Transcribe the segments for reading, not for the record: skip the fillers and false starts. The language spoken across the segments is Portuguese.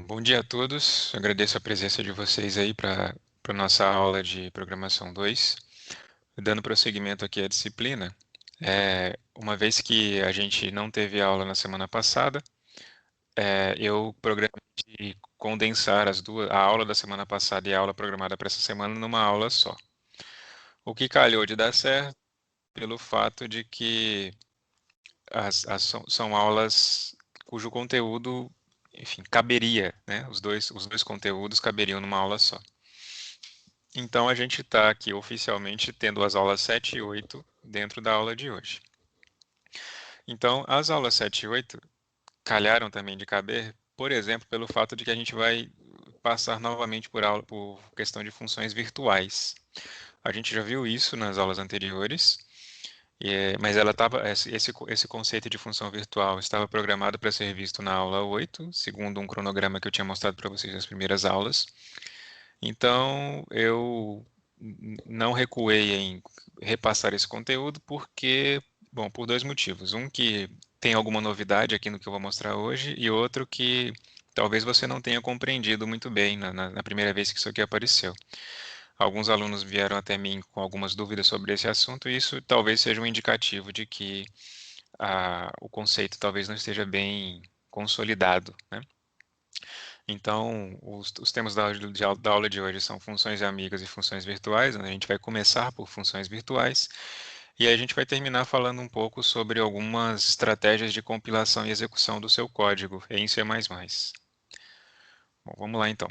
Bom dia a todos. Agradeço a presença de vocês aí para a nossa aula de Programação 2. Dando prosseguimento aqui à disciplina, uma vez que a gente não teve aula na semana passada, eu programei de condensar a aula da semana passada e a aula programada para essa semana numa aula só. O que calhou de dar certo pelo fato de que são aulas cujo conteúdo, enfim, caberia, né? Os dois conteúdos caberiam numa aula só. Então a gente está aqui oficialmente tendo as aulas 7 e 8 dentro da aula de hoje. Então, as aulas 7 e 8 calharam também de caber, por exemplo, pelo fato de que a gente vai passar novamente por questão de funções virtuais. A gente já viu isso nas aulas anteriores, mas esse conceito de função virtual estava programado para ser visto na aula 8, segundo um cronograma que eu tinha mostrado para vocês nas primeiras aulas. Então, eu não recuei em repassar esse conteúdo porque, bom, por dois motivos. Um que tem alguma novidade aqui no que eu vou mostrar hoje e outro que talvez você não tenha compreendido muito bem na primeira vez que isso aqui apareceu. Alguns alunos vieram até mim com algumas dúvidas sobre esse assunto e isso talvez seja um indicativo de que o conceito talvez não esteja bem consolidado, né? Então, os temas da aula de hoje são funções amigas e funções virtuais, onde a gente vai começar por funções virtuais e aí a gente vai terminar falando um pouco sobre algumas estratégias de compilação e execução do seu código em C++. Bom, vamos lá então.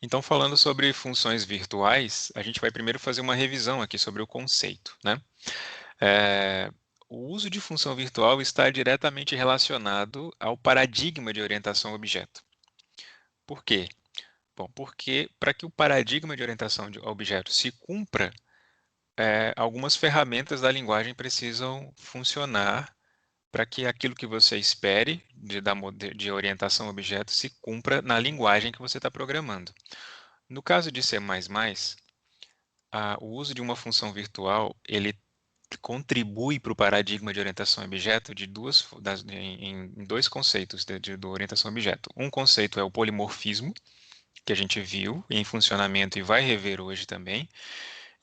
Então, falando sobre funções virtuais, a gente vai primeiro fazer uma revisão aqui sobre o conceito, né? É, o uso de função virtual está diretamente relacionado ao paradigma de orientação a objeto. Por quê? Bom, porque para que o paradigma de orientação a objeto se cumpra, algumas ferramentas da linguagem precisam funcionar para que aquilo que você espere de orientação a objeto se cumpra na linguagem que você está programando. No caso de C++, o uso de uma função virtual, ele contribui para o paradigma de orientação a objeto em dois conceitos de orientação a objeto. Um conceito é o polimorfismo, que a gente viu em funcionamento e vai rever hoje também,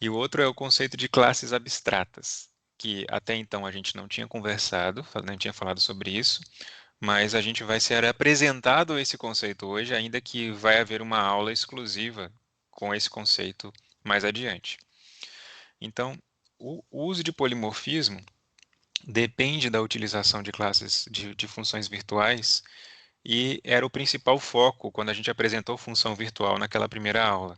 e o outro é o conceito de classes abstratas, que até então a gente não tinha conversado, não tinha falado sobre isso, mas a gente vai ser apresentado esse conceito hoje, ainda que vai haver uma aula exclusiva com esse conceito mais adiante. Então, o uso de polimorfismo depende da utilização de classes de funções virtuais e era o principal foco quando a gente apresentou função virtual naquela primeira aula.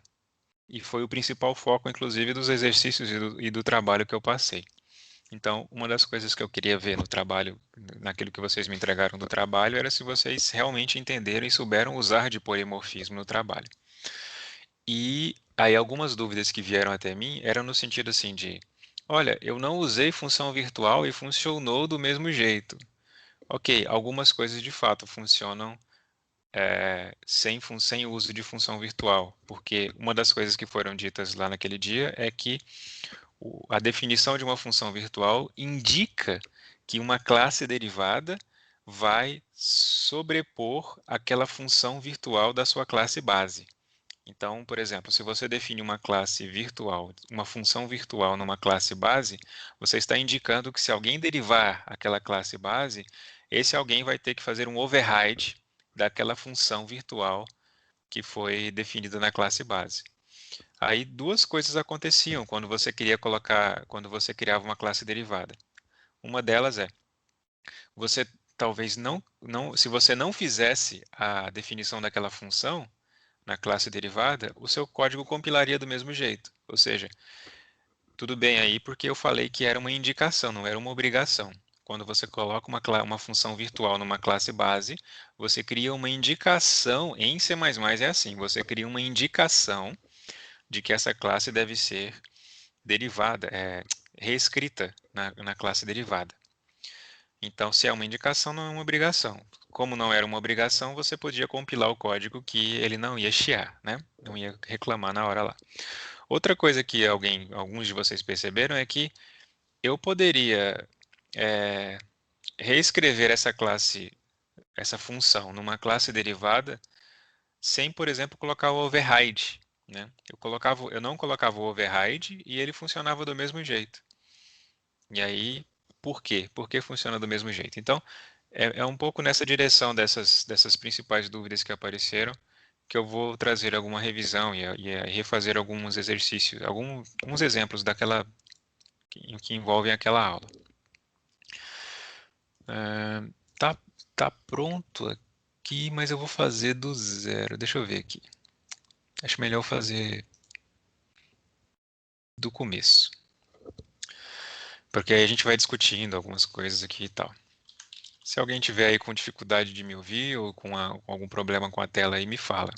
E foi o principal foco, inclusive, dos exercícios e do trabalho que eu passei. Então, uma das coisas que eu queria ver no trabalho, naquilo que vocês me entregaram do trabalho, era se vocês realmente entenderam e souberam usar de polimorfismo no trabalho. E aí algumas dúvidas que vieram até mim eram no sentido assim de, olha, eu não usei função virtual e funcionou do mesmo jeito. Ok, algumas coisas de fato funcionam sem o uso de função virtual, porque uma das coisas que foram ditas lá naquele dia é que a definição de uma função virtual indica que uma classe derivada vai sobrepor aquela função virtual da sua classe base. Então, por exemplo, se você define uma classe virtual, uma função virtual numa classe base, você está indicando que se alguém derivar aquela classe base, esse alguém vai ter que fazer um override daquela função virtual que foi definida na classe base. Aí duas coisas aconteciam quando você criava uma classe derivada. Uma delas é, você talvez se você não fizesse a definição daquela função na classe derivada, o seu código compilaria do mesmo jeito. Ou seja, tudo bem aí porque eu falei que era uma indicação, não era uma obrigação. Quando você coloca uma função virtual numa classe base, você cria uma indicação, em C++ é assim, você cria uma indicação de que essa classe deve ser derivada, reescrita na classe derivada. Então, se é uma indicação, não é uma obrigação. Como não era uma obrigação, você podia compilar o código que ele não ia chiar, né? Não ia reclamar na hora lá. Outra coisa que alguns de vocês perceberam é que eu poderia é, reescrever essa classe essa função numa classe derivada sem, por exemplo, colocar o override, né? Eu não colocava o override e ele funcionava do mesmo jeito. E aí, por quê? Por que funciona do mesmo jeito? Então, é um pouco nessa direção dessas principais dúvidas que apareceram que eu vou trazer alguma revisão e refazer alguns exercícios, alguns exemplos daquela que envolvem aquela aula. Tá, tá pronto aqui, mas eu vou fazer do zero. Deixa eu ver aqui. Acho melhor fazer do começo. Porque aí a gente vai discutindo algumas coisas aqui e tal. Se alguém tiver aí com dificuldade de me ouvir ou com algum problema com a tela aí, me fala.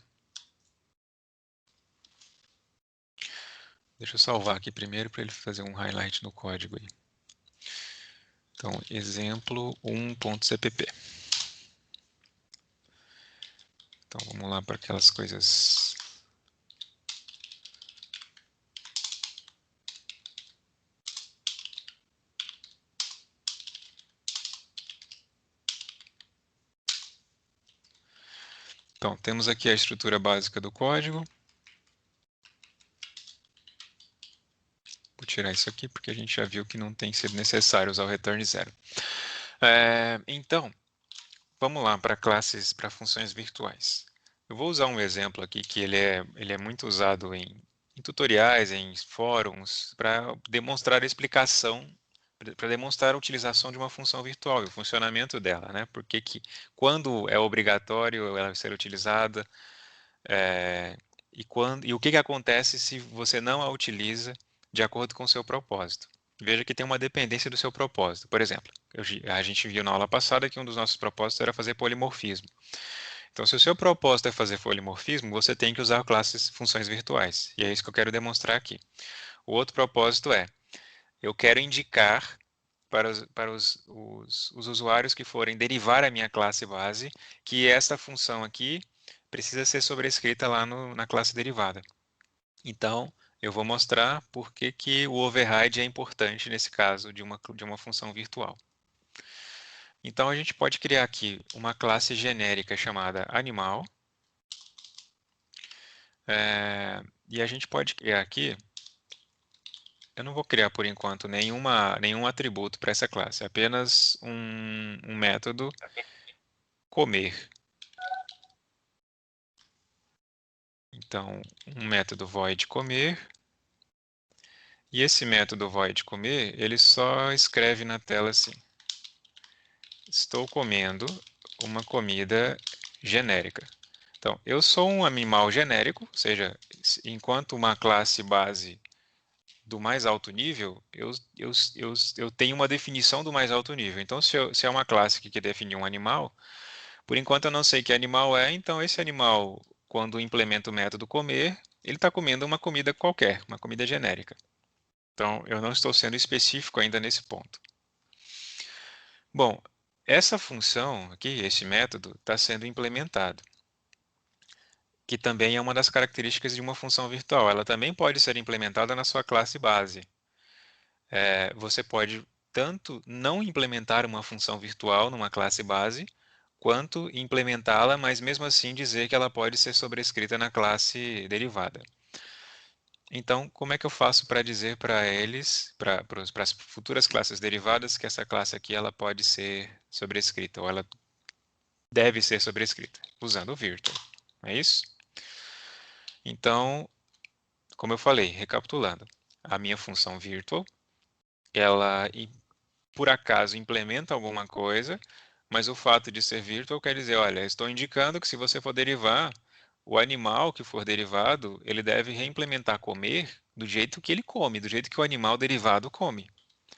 Deixa eu salvar aqui primeiro para ele fazer um highlight no código aí. Então, exemplo 1.cpp. Então, vamos lá para aquelas coisas. Então, temos aqui a estrutura básica do código. Vou tirar isso aqui porque a gente já viu que não tem sido necessário usar o return zero. Então, vamos lá para classes, para funções virtuais. Eu vou usar um exemplo aqui que ele é muito usado em tutoriais, em fóruns, para demonstrar a explicação, para demonstrar a utilização de uma função virtual e o funcionamento dela, né? Porque quando é obrigatório ela ser utilizada, e o que acontece se você não a utiliza de acordo com o seu propósito. Veja que tem uma dependência do seu propósito. Por exemplo, a gente viu na aula passada que um dos nossos propósitos era fazer polimorfismo. Então, se o seu propósito é fazer polimorfismo, você tem que usar classes, funções virtuais. E é isso que eu quero demonstrar aqui. O outro propósito é, eu quero indicar para os usuários que forem derivar a minha classe base, que esta função aqui precisa ser sobrescrita lá na classe derivada. Então, eu vou mostrar por que o override é importante nesse caso de uma função virtual. Então, a gente pode criar aqui uma classe genérica chamada animal. E a gente pode criar aqui, eu não vou criar por enquanto nenhum atributo para essa classe, apenas um método comer. Então, um método void comer. E esse método void comer, ele só escreve na tela assim: estou comendo uma comida genérica. Então, eu sou um animal genérico, ou seja, enquanto uma classe base do mais alto nível, eu tenho uma definição do mais alto nível. Então, se é uma classe que quer definir um animal, por enquanto eu não sei que animal é, então esse animal, quando implementa o método comer, ele está comendo uma comida qualquer, uma comida genérica. Então, eu não estou sendo específico ainda nesse ponto. Bom, essa função aqui, esse método, está sendo implementado, que também é uma das características de uma função virtual. Ela também pode ser implementada na sua classe base. Você pode tanto não implementar uma função virtual numa classe base, quanto implementá-la, mas mesmo assim dizer que ela pode ser sobrescrita na classe derivada. Então, como é que eu faço para dizer para eles, para as futuras classes derivadas, que essa classe aqui ela pode ser sobrescrita, ou ela deve ser sobrescrita? Usando o virtual, não é isso? Então, como eu falei, recapitulando, a minha função virtual, ela por acaso implementa alguma coisa, mas o fato de ser virtual quer dizer, olha, estou indicando que se você for derivar, o animal que for derivado, ele deve reimplementar comer do jeito que ele come, do jeito que o animal derivado come.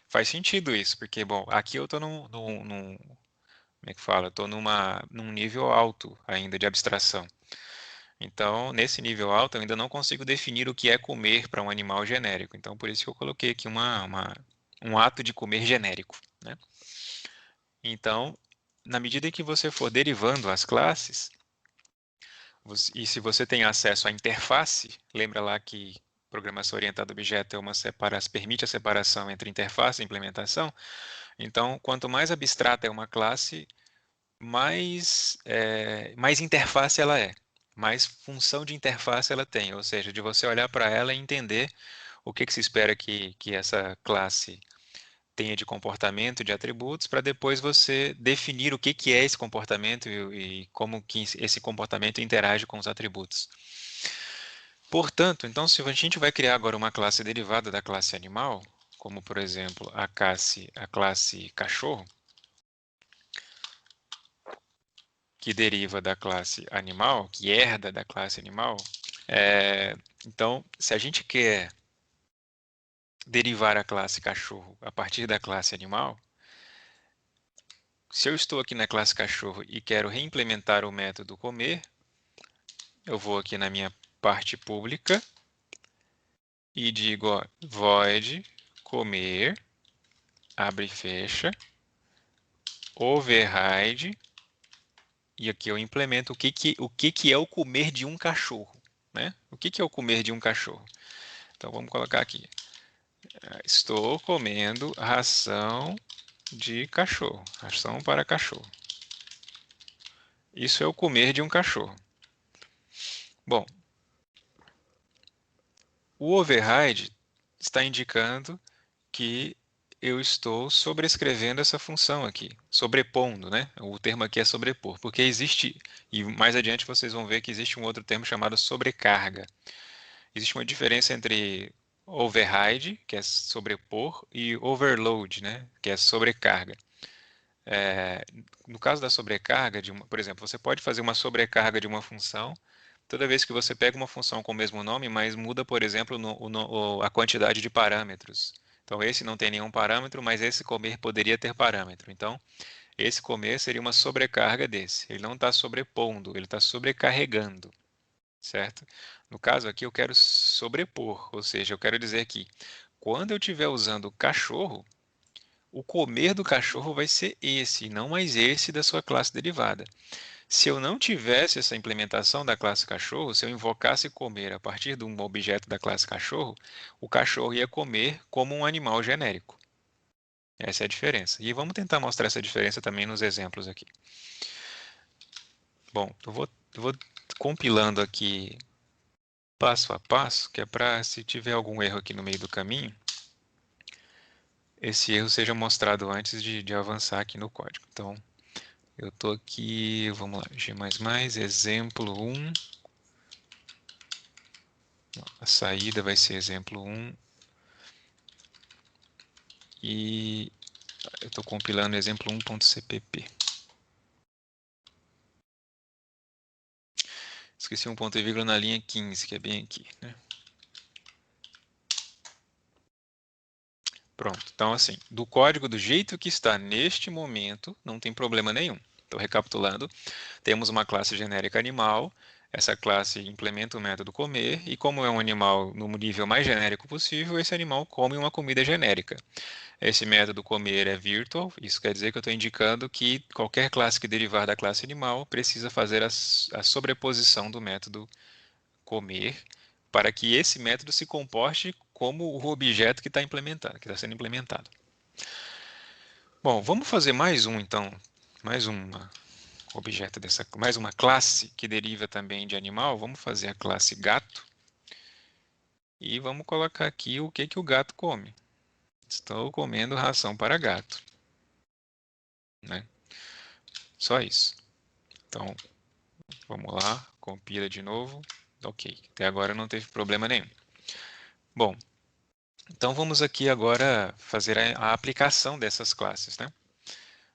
Faz sentido isso, porque, bom, aqui eu estou como é que fala? Estou num nível alto ainda de abstração. Então, nesse nível alto, eu ainda não consigo definir o que é comer para um animal genérico. Então, por isso que eu coloquei aqui um ato de comer genérico, né? Então, na medida em que você for derivando as classes, e se você tem acesso à interface, lembra lá que programação orientada a objeto permite a separação entre interface e implementação? Então, quanto mais abstrata é uma classe, mais interface ela é, mais função de interface ela tem, ou seja, de você olhar para ela e entender o que se espera que essa classe tenha de comportamento, de atributos, para depois você definir o que é esse comportamento e como que esse comportamento interage com os atributos. Portanto, então, se a gente vai criar agora uma classe derivada da classe animal, como por exemplo a classe cachorro, que deriva da classe animal, que herda da classe animal, então, se a gente quer derivar a classe cachorro a partir da classe animal, se eu estou aqui na classe cachorro e quero reimplementar o método comer, eu vou aqui na minha parte pública e digo, ó, void comer, abre e fecha, override, e aqui eu implemento o que é o comer de um cachorro, né? O que é o comer de um cachorro? Então vamos colocar aqui. Estou comendo ração de cachorro, ração para cachorro. Isso é o comer de um cachorro. Bom, o override está indicando que eu estou sobrescrevendo essa função aqui, sobrepondo, né? O termo aqui é sobrepor, porque existe, e mais adiante vocês vão ver que existe um outro termo chamado sobrecarga. Existe uma diferença entre override, que é sobrepor, e overload, né? Que é sobrecarga. No caso da sobrecarga, por exemplo, você pode fazer uma sobrecarga de uma função toda vez que você pega uma função com o mesmo nome, mas muda, por exemplo, a quantidade de parâmetros. Então, esse não tem nenhum parâmetro, mas esse comer poderia ter parâmetro. Então, esse comer seria uma sobrecarga desse. Ele não está sobrepondo, ele está sobrecarregando, certo? No caso aqui, eu quero sobrepor, ou seja, eu quero dizer que quando eu estiver usando cachorro, o comer do cachorro vai ser esse, não mais esse da sua classe derivada. Se eu não tivesse essa implementação da classe cachorro, se eu invocasse comer a partir de um objeto da classe cachorro, o cachorro ia comer como um animal genérico. Essa é a diferença. E vamos tentar mostrar essa diferença também nos exemplos aqui. Bom, eu vou compilando aqui passo a passo, que é para, se tiver algum erro aqui no meio do caminho, esse erro seja mostrado antes de avançar aqui no código. Então, eu estou aqui, vamos lá, G++, exemplo 1. A saída vai ser exemplo 1. E eu estou compilando exemplo 1.cpp. Esqueci um ponto e vírgula na linha 15, que é bem aqui, né? Pronto. Então, assim, do código do jeito que está neste momento, não tem problema nenhum. Então, recapitulando, temos uma classe genérica animal, essa classe implementa o método comer, e como é um animal no nível mais genérico possível, esse animal come uma comida genérica. Esse método comer é virtual, isso quer dizer que eu estou indicando que qualquer classe que derivar da classe animal precisa fazer a sobreposição do método comer para que esse método se comporte como o objeto que está implementado, que está sendo implementado. Bom, vamos fazer mais um então, mais uma objeto dessa, mais uma classe que deriva também de animal. Vamos fazer a classe gato e vamos colocar aqui o que o gato come. Estou comendo ração para gato, né? Só isso. Então, vamos lá, compila de novo. Ok, até agora não teve problema nenhum. Bom, então vamos aqui agora fazer a aplicação dessas classes, né?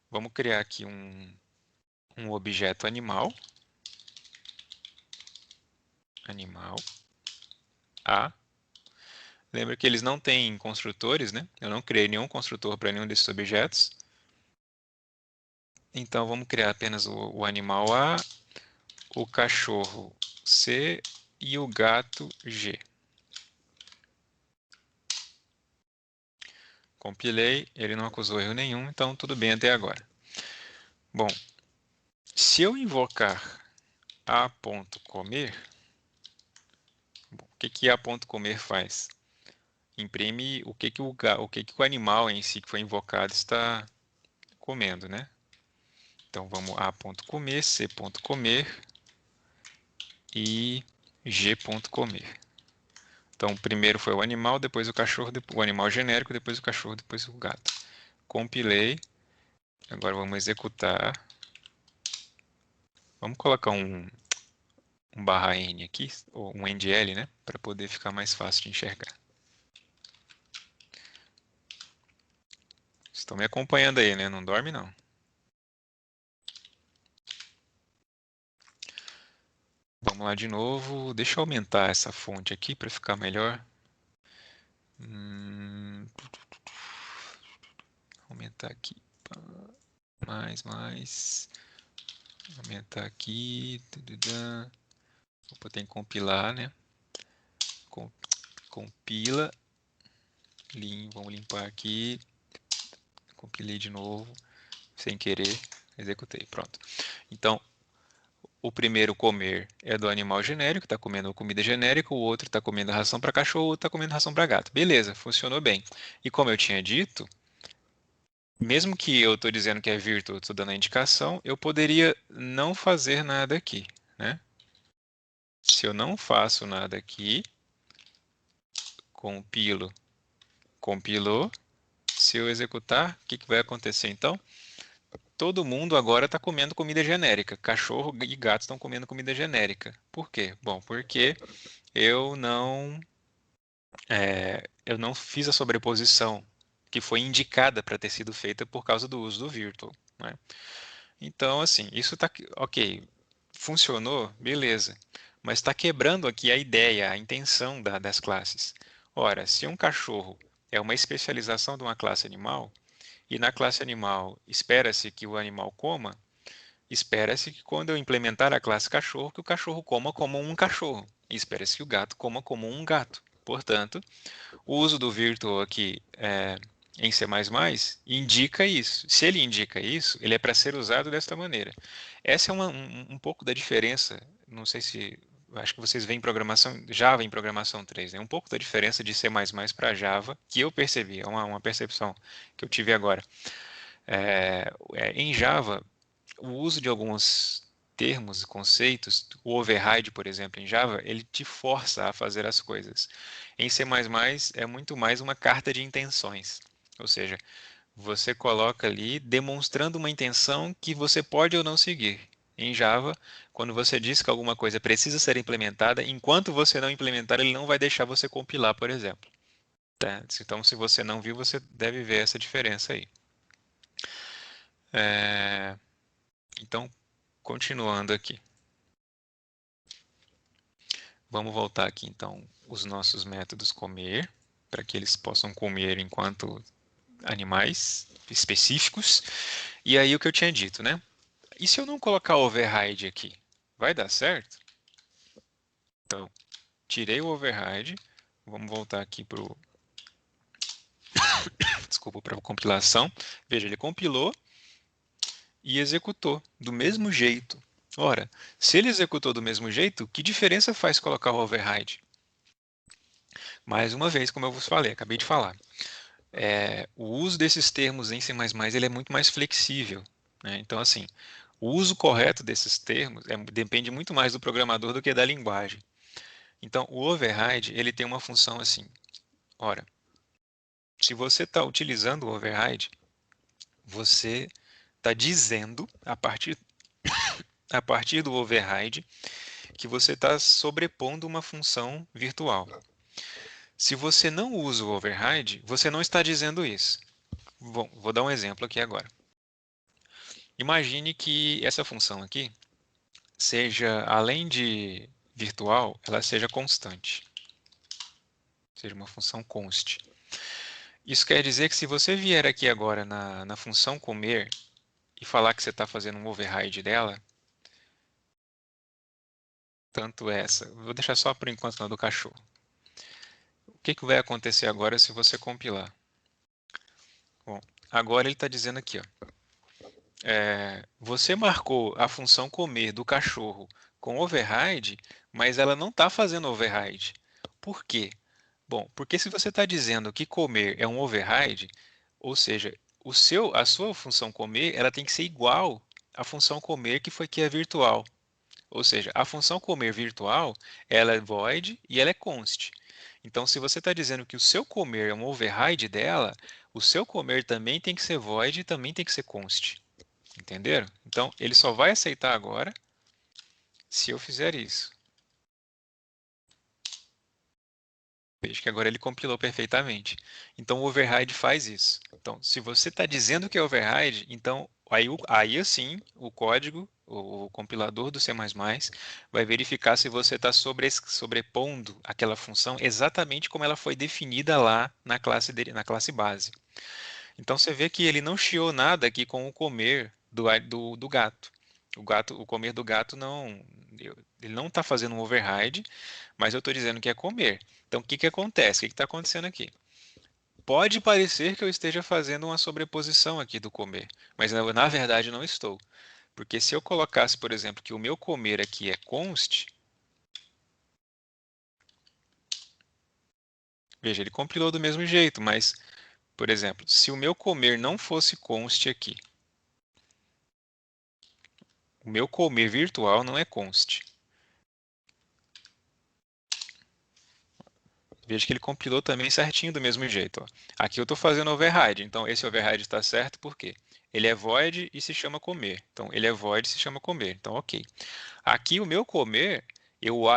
Vamos criar aqui um objeto animal, animal A. Lembra que eles não têm construtores, né? Eu não criei nenhum construtor para nenhum desses objetos. Então vamos criar apenas o animal A, o cachorro C e o gato G. Compilei, ele não acusou erro nenhum, então tudo bem até agora. Bom, se eu invocar a.comer, o que a.comer faz? Imprime o que o animal em si que foi invocado está comendo, né? Então, vamos A.comer, C.comer e G.comer. Então, primeiro foi o animal, depois o cachorro, o animal genérico, depois o cachorro, depois o gato. Compilei. Agora vamos executar. Vamos colocar um barra N aqui, ou um NDL, né? Para poder ficar mais fácil de enxergar. Estão me acompanhando aí, né? Não dorme, não. Vamos lá de novo. Deixa eu aumentar essa fonte aqui para ficar melhor. Aumentar aqui. Mais. Aumentar aqui. Opa, tem que compilar, né? Compila. Vamos limpar aqui. Compilei de novo. Sem querer. Executei. Pronto. Então, o primeiro comer é do animal genérico, está comendo comida genérica, o outro está comendo ração para cachorro, o outro está comendo ração para gato. Beleza, funcionou bem. E como eu tinha dito, mesmo que eu estou dizendo que é virtual, estou dando a indicação, eu poderia não fazer nada aqui, né? Se eu não faço nada aqui, compilou. Se eu executar, o que vai acontecer então? Todo mundo agora está comendo comida genérica. Cachorro e gato estão comendo comida genérica. Por quê? Bom, porque eu não fiz a sobreposição que foi indicada para ter sido feita por causa do uso do virtual, né? Então, assim, isso está ok, funcionou, beleza, mas está quebrando aqui a ideia, a intenção das classes. Ora, se um cachorro é uma especialização de uma classe animal, e na classe animal espera-se que o animal coma, espera-se que quando eu implementar a classe cachorro, que o cachorro coma como um cachorro, e espera-se que o gato coma como um gato. Portanto, o uso do virtual aqui em C++ indica isso. Se ele indica isso, ele é para ser usado desta maneira. Essa é um pouco da diferença, não sei se, acho que vocês veem programação, Java em programação 3, né? Um pouco da diferença de C++ para Java, que eu percebi, é uma percepção que eu tive agora. Em Java, o uso de alguns termos, conceitos, o override, por exemplo, em Java, ele te força a fazer as coisas. Em C++ é muito mais uma carta de intenções, ou seja, você coloca ali demonstrando uma intenção que você pode ou não seguir. Em Java, quando você diz que alguma coisa precisa ser implementada, enquanto você não implementar, ele não vai deixar você compilar, por exemplo. Tá? Então, se você não viu, você deve ver essa diferença aí. Então, continuando aqui. Vamos voltar aqui então os nossos métodos comer, para que eles possam comer enquanto animais específicos. E aí o que eu tinha dito, né? E se eu não colocar override aqui? Vai dar certo? Então, tirei o override. Vamos voltar aqui para desculpa, para a compilação. Veja, ele compilou e executou do mesmo jeito. Ora, se ele executou do mesmo jeito, que diferença faz colocar o override? Mais uma vez, como eu vos falei, acabei de falar. O uso desses termos em C++ ele é muito mais flexível, né? Então, assim, o uso correto desses termos depende muito mais do programador do que da linguagem. Então, o override ele tem uma função assim. Ora, se você está utilizando o override, você está dizendo, a partir do override, que você está sobrepondo uma função virtual. Se você não usa o override, você não está dizendo isso. Vou dar um exemplo aqui agora. Imagine que essa função aqui seja, além de virtual, ela seja constante. Seja uma função const. Isso quer dizer que se você vier aqui agora na função comer e falar que você está fazendo um override dela, tanto essa, vou deixar só por enquanto na do cachorro. O que vai acontecer agora se você compilar? Bom, agora ele está dizendo aqui, ó, você marcou a função comer do cachorro com override, mas ela não está fazendo override. Por quê? Bom, porque se você está dizendo que comer é um override, ou seja, a sua função comer ela tem que ser igual a função comer que é virtual. Ou seja, a função comer virtual, ela é void e ela é const. Então, se você está dizendo que o seu comer é um override dela, o seu comer também tem que ser void e também tem que ser const. Entenderam? Então, ele só vai aceitar agora se eu fizer isso. Veja que agora ele compilou perfeitamente. Então, o override faz isso. Então, se você está dizendo que é override, então aí assim o código, o compilador do C++ vai verificar se você está sobrepondo aquela função exatamente como ela foi definida lá na classe dele, na classe base. Então, você vê que ele não chiou nada aqui com o comer do gato. O comer do gato não, ele não está fazendo um override, mas eu estou dizendo que é comer. Então, o que que acontece? O que está acontecendo aqui? Pode parecer que eu esteja fazendo uma sobreposição aqui do comer, mas na verdade não estou. Porque se eu colocasse, por exemplo, que o meu comer aqui é const, veja, ele compilou do mesmo jeito, mas, por exemplo, se o meu comer não fosse const aqui, o meu comer virtual não é const. Veja que ele compilou também certinho do mesmo jeito. Ó. Aqui eu estou fazendo override, então esse override está certo por quê? Ele é void e se chama comer. Então ele é void e se chama comer. Então ok. Aqui o meu comer, eu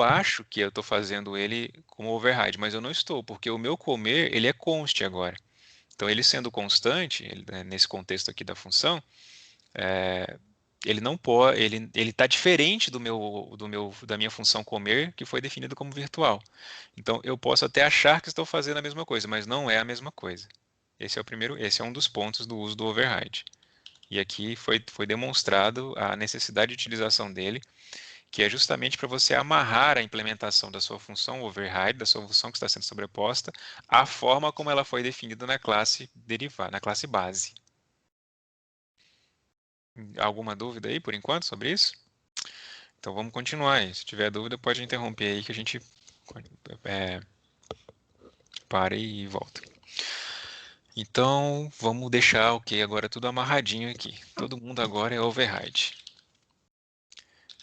acho que eu estou fazendo ele como override, mas eu não estou, porque o meu comer ele é const agora. Então ele sendo constante, né, nesse contexto aqui da função, ele não pode, ele está diferente da minha função comer, que foi definida como virtual. Então, eu posso até achar que estou fazendo a mesma coisa, mas não é a mesma coisa. Esse é um dos pontos do uso do override. E aqui foi demonstrado a necessidade de utilização dele, que é justamente para você amarrar a implementação da sua função override, da sua função que está sendo sobreposta, à forma como ela foi definida na classe derivada, na classe base. Alguma dúvida aí por enquanto sobre isso? Então vamos continuar aí. Se tiver dúvida, pode interromper aí que a gente é, para e volta. Então vamos deixar ok agora tudo amarradinho aqui. Todo mundo agora é override.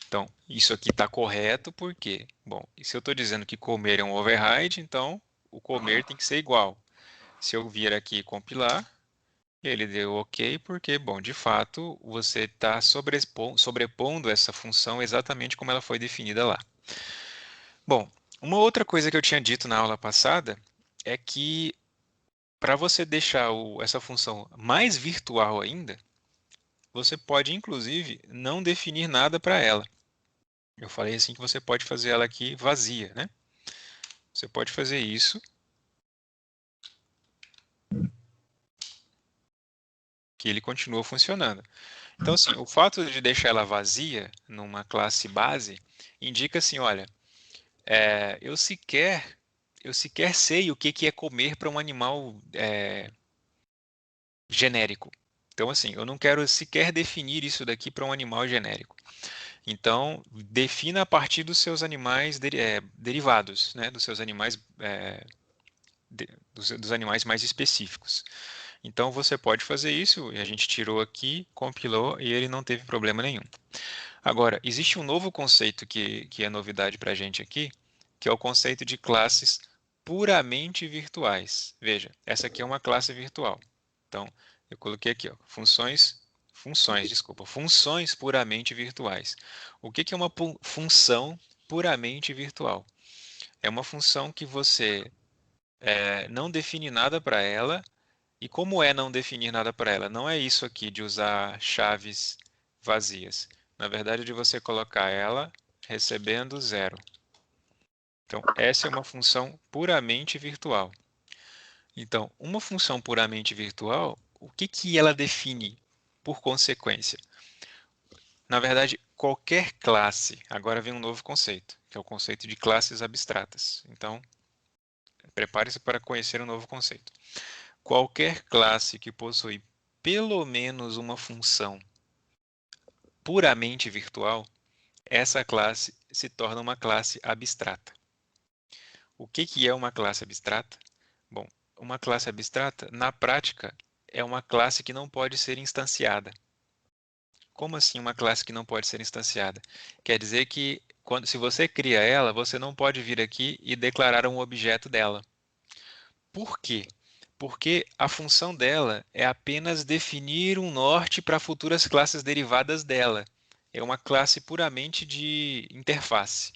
Então isso aqui está correto porque, bom, se eu estou dizendo que comer é um override, então o comer tem que ser igual. Se eu vir aqui e compilar, ele deu ok porque, bom, de fato você está sobrepondo essa função exatamente como ela foi definida lá. Bom, uma outra coisa que eu tinha dito na aula passada é que para você deixar essa função mais virtual ainda, você pode inclusive não definir nada para ela. Eu falei assim que você pode fazer ela aqui vazia, né? Você pode fazer isso, que ele continua funcionando. Então, assim, o fato de deixar ela vazia numa classe base indica assim, olha, eu sequer sei o que que é comer para um animal genérico. Então, assim, eu não quero sequer definir isso daqui para um animal genérico. Então, defina a partir dos seus animais derivados, né? Dos seus animais, dos animais mais específicos. Então, você pode fazer isso, e a gente tirou aqui, compilou, e ele não teve problema nenhum. Agora, existe um novo conceito que é novidade para a gente aqui, que é o conceito de classes puramente virtuais. Veja, essa aqui é uma classe virtual. Então, eu coloquei aqui, ó, funções puramente virtuais. O que que é uma função puramente virtual? É uma função que você não define nada para ela, e como é não definir nada para ela? Não é isso aqui de usar chaves vazias. Na verdade, de você colocar ela recebendo zero. Então, essa é uma função puramente virtual. Então, uma função puramente virtual, o que que ela define por consequência? Na verdade, qualquer classe, agora vem um novo conceito, que é o conceito de classes abstratas. Então, prepare-se para conhecer um novo conceito. Qualquer classe que possui pelo menos uma função puramente virtual, essa classe se torna uma classe abstrata. O que que é uma classe abstrata? Bom, uma classe abstrata, na prática, é uma classe que não pode ser instanciada. Como assim uma classe que não pode ser instanciada? Quer dizer que se você cria ela, você não pode vir aqui e declarar um objeto dela. Por quê? Porque a função dela é apenas definir um norte para futuras classes derivadas dela. É uma classe puramente de interface.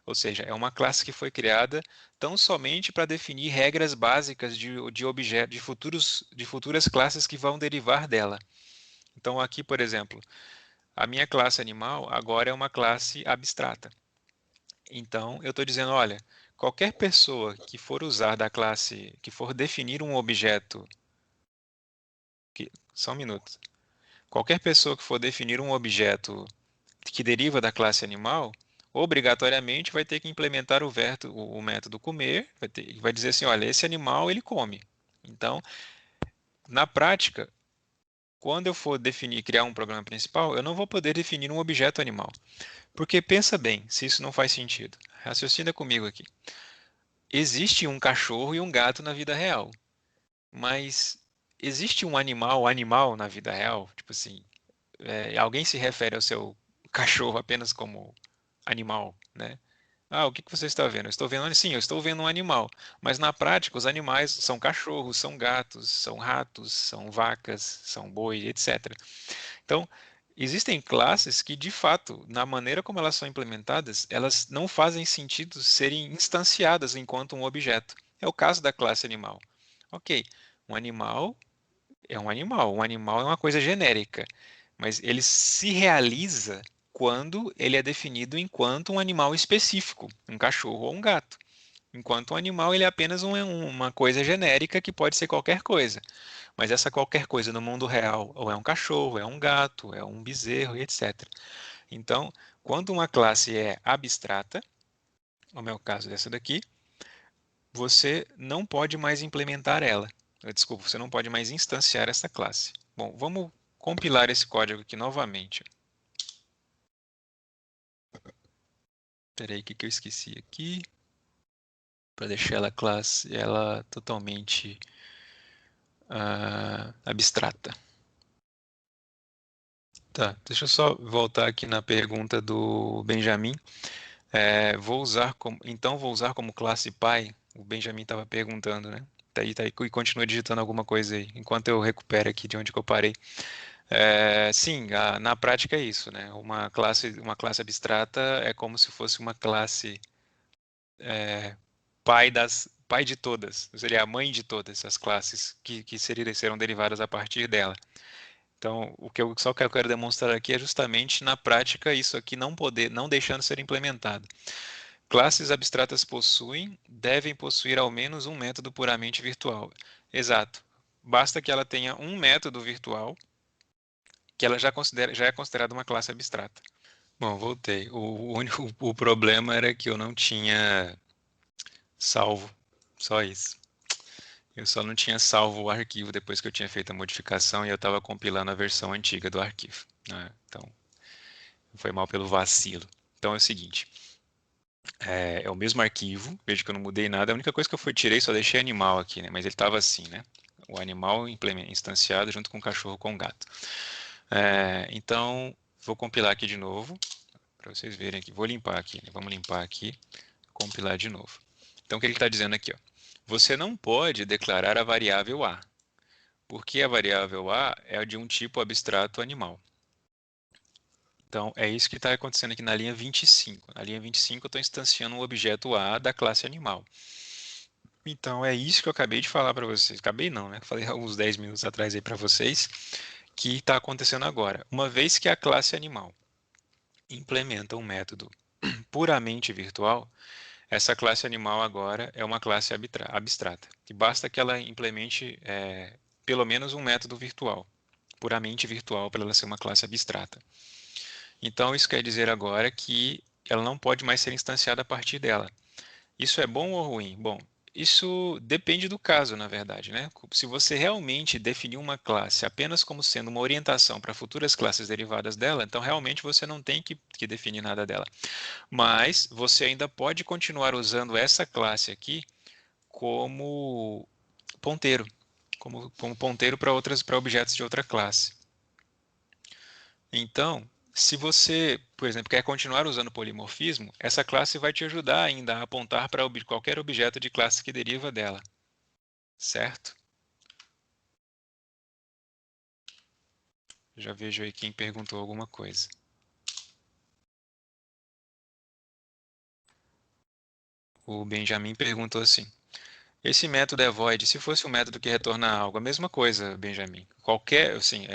Ou seja, é uma classe que foi criada tão somente para definir regras básicas de objetos, de futuras classes que vão derivar dela. Então, aqui, por exemplo, a minha classe animal agora é uma classe abstrata. Então, eu estou dizendo, olha, qualquer pessoa que for usar da classe, que for definir um objeto, só um minuto. Qualquer pessoa que for definir um objeto que deriva da classe animal, obrigatoriamente vai ter que implementar o método comer, vai dizer assim, olha, esse animal ele come. Então, na prática, quando eu for criar um programa principal, eu não vou poder definir um objeto animal. Porque pensa bem, se isso não faz sentido. Raciocina comigo aqui. Existe um cachorro e um gato na vida real, mas existe um animal na vida real? Tipo assim, alguém se refere ao seu cachorro apenas como animal, né? Ah, o que que você está vendo? Eu estou vendo, sim, eu estou vendo um animal, mas na prática os animais são cachorros, são gatos, são ratos, são vacas, são boi, etc. Então, existem classes que, de fato, na maneira como elas são implementadas, elas não fazem sentido serem instanciadas enquanto um objeto. É o caso da classe animal. Ok, um animal um animal é uma coisa genérica, mas ele se realiza quando ele é definido enquanto um animal específico, um cachorro ou um gato. Enquanto um animal, ele é apenas uma coisa genérica que pode ser qualquer coisa. Mas essa qualquer coisa no mundo real, ou é um cachorro, é um gato, é um bezerro, etc. Então, quando uma classe é abstrata, como é o caso dessa daqui, você não pode mais implementar ela. Desculpa, você não pode mais instanciar essa classe. Bom, vamos compilar esse código aqui novamente. Espera aí, o que eu esqueci aqui? Para deixar ela totalmente abstrata. Tá, deixa eu só voltar aqui na pergunta do Benjamin. Então vou usar como classe pai? O Benjamin estava perguntando, né? Tá aí, e continua digitando alguma coisa aí, enquanto eu recupero aqui de onde que eu parei. Sim, na prática é isso, né? Uma classe abstrata é como se fosse uma classe pai de todas, seria a mãe de todas as classes que serão derivadas a partir dela. Então, o que eu quero demonstrar aqui é justamente na prática isso aqui não deixando ser implementado. Classes abstratas devem possuir ao menos um método puramente virtual. Exato. Basta que ela tenha um método virtual que ela já é considerada uma classe abstrata. Bom, voltei. O problema era que eu não tinha salvo, só isso. Eu só não tinha salvo o arquivo depois que eu tinha feito a modificação e eu estava compilando a versão antiga do arquivo, né? Então, foi mal pelo vacilo. Então é o seguinte, é o mesmo arquivo, veja que eu não mudei nada, a única coisa que eu tirei, só deixei animal aqui, né? Mas ele estava assim, né? O animal instanciado junto com o cachorro com o gato. Então, vou compilar aqui de novo, para vocês verem aqui. Vou limpar aqui, né? Vamos limpar aqui, compilar de novo. Então, o que ele está dizendo aqui? Ó? Você não pode declarar a variável A, porque a variável A é de um tipo abstrato animal. Então, é isso que está acontecendo aqui na linha 25. Na linha 25, eu estou instanciando um objeto A da classe animal. Então, é isso que eu acabei de falar para vocês. Acabei não, né? Falei há uns 10 minutos atrás aí para vocês, que está acontecendo agora. Uma vez que a classe animal implementa um método puramente virtual, essa classe animal agora é uma classe abstrata, que basta que ela implemente pelo menos um método virtual, puramente virtual, para ela ser uma classe abstrata. Então, isso quer dizer agora que ela não pode mais ser instanciada a partir dela. Isso é bom ou ruim? Bom, isso depende do caso, na verdade, né? Se você realmente definir uma classe apenas como sendo uma orientação para futuras classes derivadas dela, então realmente você não tem que definir nada dela. Mas você ainda pode continuar usando essa classe aqui como ponteiro, como ponteiro para objetos de outra classe. Então, se você, por exemplo, quer continuar usando polimorfismo, essa classe vai te ajudar ainda a apontar para qualquer objeto de classe que deriva dela, certo? Já vejo aí quem perguntou alguma coisa. O Benjamin perguntou assim: esse método é void, se fosse um método que retorna algo, a mesma coisa, Benjamin. Qualquer, assim,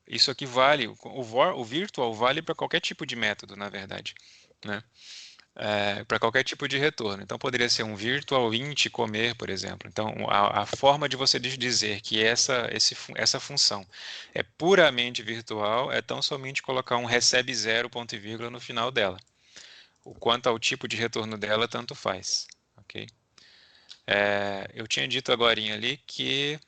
isso aqui vale, o virtual vale para qualquer tipo de método, na verdade, né? Para qualquer tipo de retorno. Então, poderia ser um virtual int comer, por exemplo. Então, a forma de você dizer que essa função é puramente virtual é tão somente colocar um recebe zero, ponto e vírgula, no final dela. O quanto ao tipo de retorno dela, tanto faz. Ok? Eu tinha dito agorinha ali que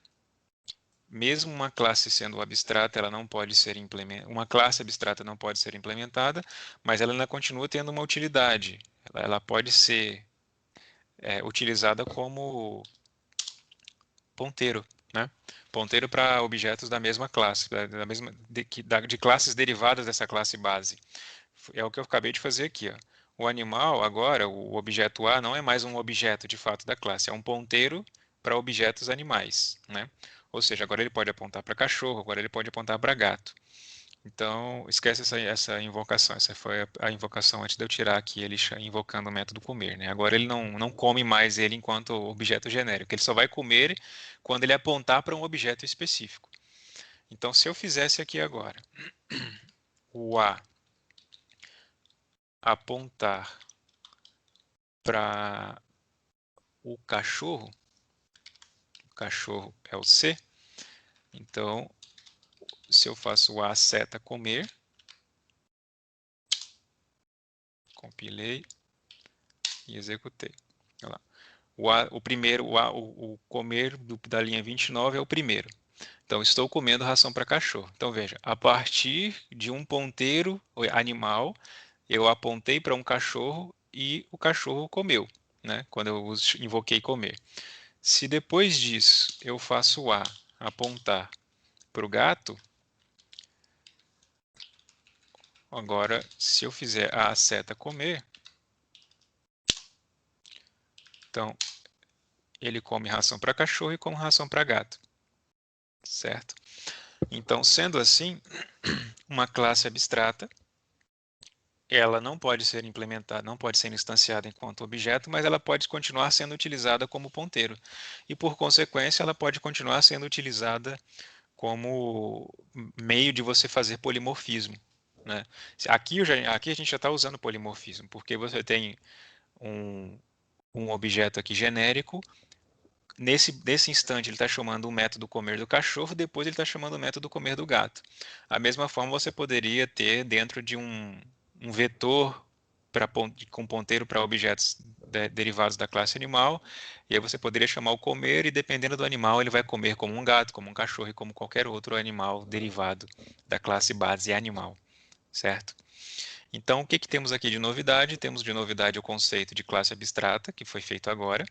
mesmo uma classe sendo abstrata, ela não pode ser implementada, uma classe abstrata não pode ser implementada, mas ela ainda continua tendo uma utilidade. Ela pode ser utilizada como ponteiro, né? Ponteiro para objetos da mesma classe, de classes derivadas dessa classe base. É o que eu acabei de fazer aqui, ó. O animal, agora, o objeto A, não é mais um objeto de fato da classe, é um ponteiro para objetos animais, né? Ou seja, agora ele pode apontar para cachorro, agora ele pode apontar para gato. Então, esquece essa invocação. Essa foi a invocação antes de eu tirar aqui ele invocando o método comer, né? Agora ele não come mais ele enquanto objeto genérico. Ele só vai comer quando ele apontar para um objeto específico. Então, se eu fizesse aqui agora o A apontar para o cachorro é o C, então se eu faço o A seta comer, compilei e executei. Olha lá. O primeiro, o comer da linha 29 é o primeiro. Então, estou comendo ração para cachorro. Então, veja, a partir de um ponteiro animal, eu apontei para um cachorro e o cachorro comeu, né? Quando eu invoquei comer. Se depois disso eu faço A apontar para o gato, agora, se eu fizer A seta comer, então ele come ração para cachorro e come ração para gato, certo? Então, sendo assim, uma classe abstrata, ela não pode ser implementada, não pode ser instanciada enquanto objeto, mas ela pode continuar sendo utilizada como ponteiro. E, por consequência, ela pode continuar sendo utilizada como meio de você fazer polimorfismo, né? Aqui a gente já está usando polimorfismo, porque você tem um, um objeto aqui genérico. Nesse instante, ele está chamando o método comer do cachorro, depois ele está chamando o método comer do gato. A mesma forma, você poderia ter dentro de um vetor com ponteiro para objetos derivados da classe animal, e aí você poderia chamar o comer, e dependendo do animal, ele vai comer como um gato, como um cachorro e como qualquer outro animal derivado da classe base animal, certo? Então, o que temos aqui de novidade? Temos de novidade o conceito de classe abstrata, que foi feito agora.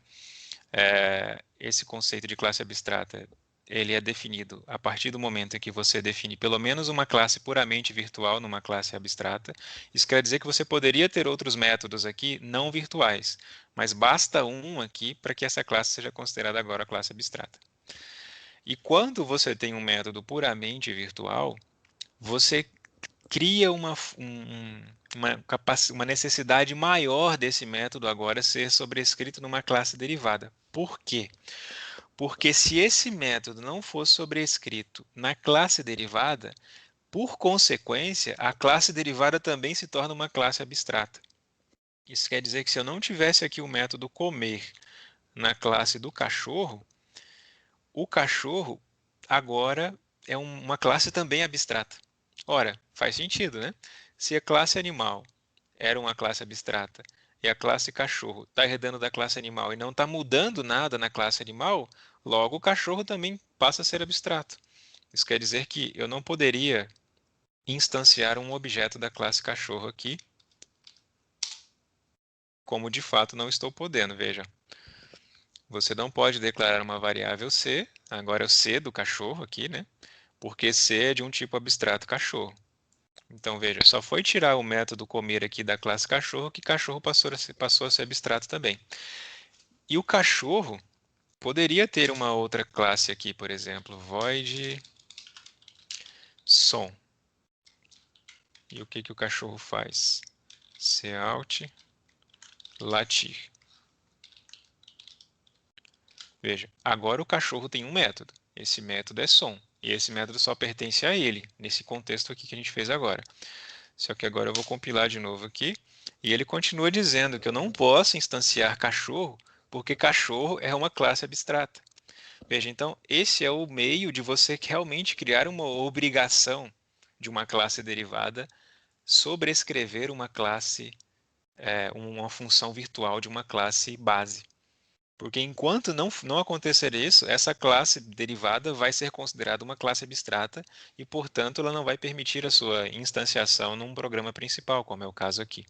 Esse conceito de classe abstrata, ele é definido a partir do momento em que você define pelo menos uma classe puramente virtual numa classe abstrata. Isso quer dizer que você poderia ter outros métodos aqui não virtuais, mas basta um aqui para que essa classe seja considerada agora classe abstrata. E quando você tem um método puramente virtual, você cria uma necessidade maior desse método agora ser sobrescrito numa classe derivada. Por quê? Porque se esse método não fosse sobrescrito na classe derivada, por consequência, a classe derivada também se torna uma classe abstrata. Isso quer dizer que se eu não tivesse aqui o método comer na classe do cachorro, o cachorro agora é uma classe também abstrata. Ora, faz sentido, né? Se a classe animal era uma classe abstrata e a classe cachorro está herdando da classe animal e não está mudando nada na classe animal, logo o cachorro também passa a ser abstrato. Isso quer dizer que eu não poderia instanciar um objeto da classe cachorro aqui, como de fato não estou podendo. Veja, você não pode declarar uma variável C, agora é o C do cachorro aqui, né? Porque C é de um tipo abstrato cachorro. Então, veja, só foi tirar o método comer aqui da classe cachorro que cachorro passou a ser abstrato também. E o cachorro poderia ter uma outra classe aqui, por exemplo, void som. E o que que o cachorro faz? Cout latir. Veja, agora o cachorro tem um método. Esse método é som. E esse método só pertence a ele, nesse contexto aqui que a gente fez agora. Só que agora eu vou compilar de novo aqui. E ele continua dizendo que eu não posso instanciar cachorro, porque cachorro é uma classe abstrata. Veja, então, esse é o meio de você realmente criar uma obrigação de uma classe derivada sobrescrever uma classe, uma função virtual de uma classe base. Porque enquanto não acontecer isso, essa classe derivada vai ser considerada uma classe abstrata e, portanto, ela não vai permitir a sua instanciação num programa principal, como é o caso aqui.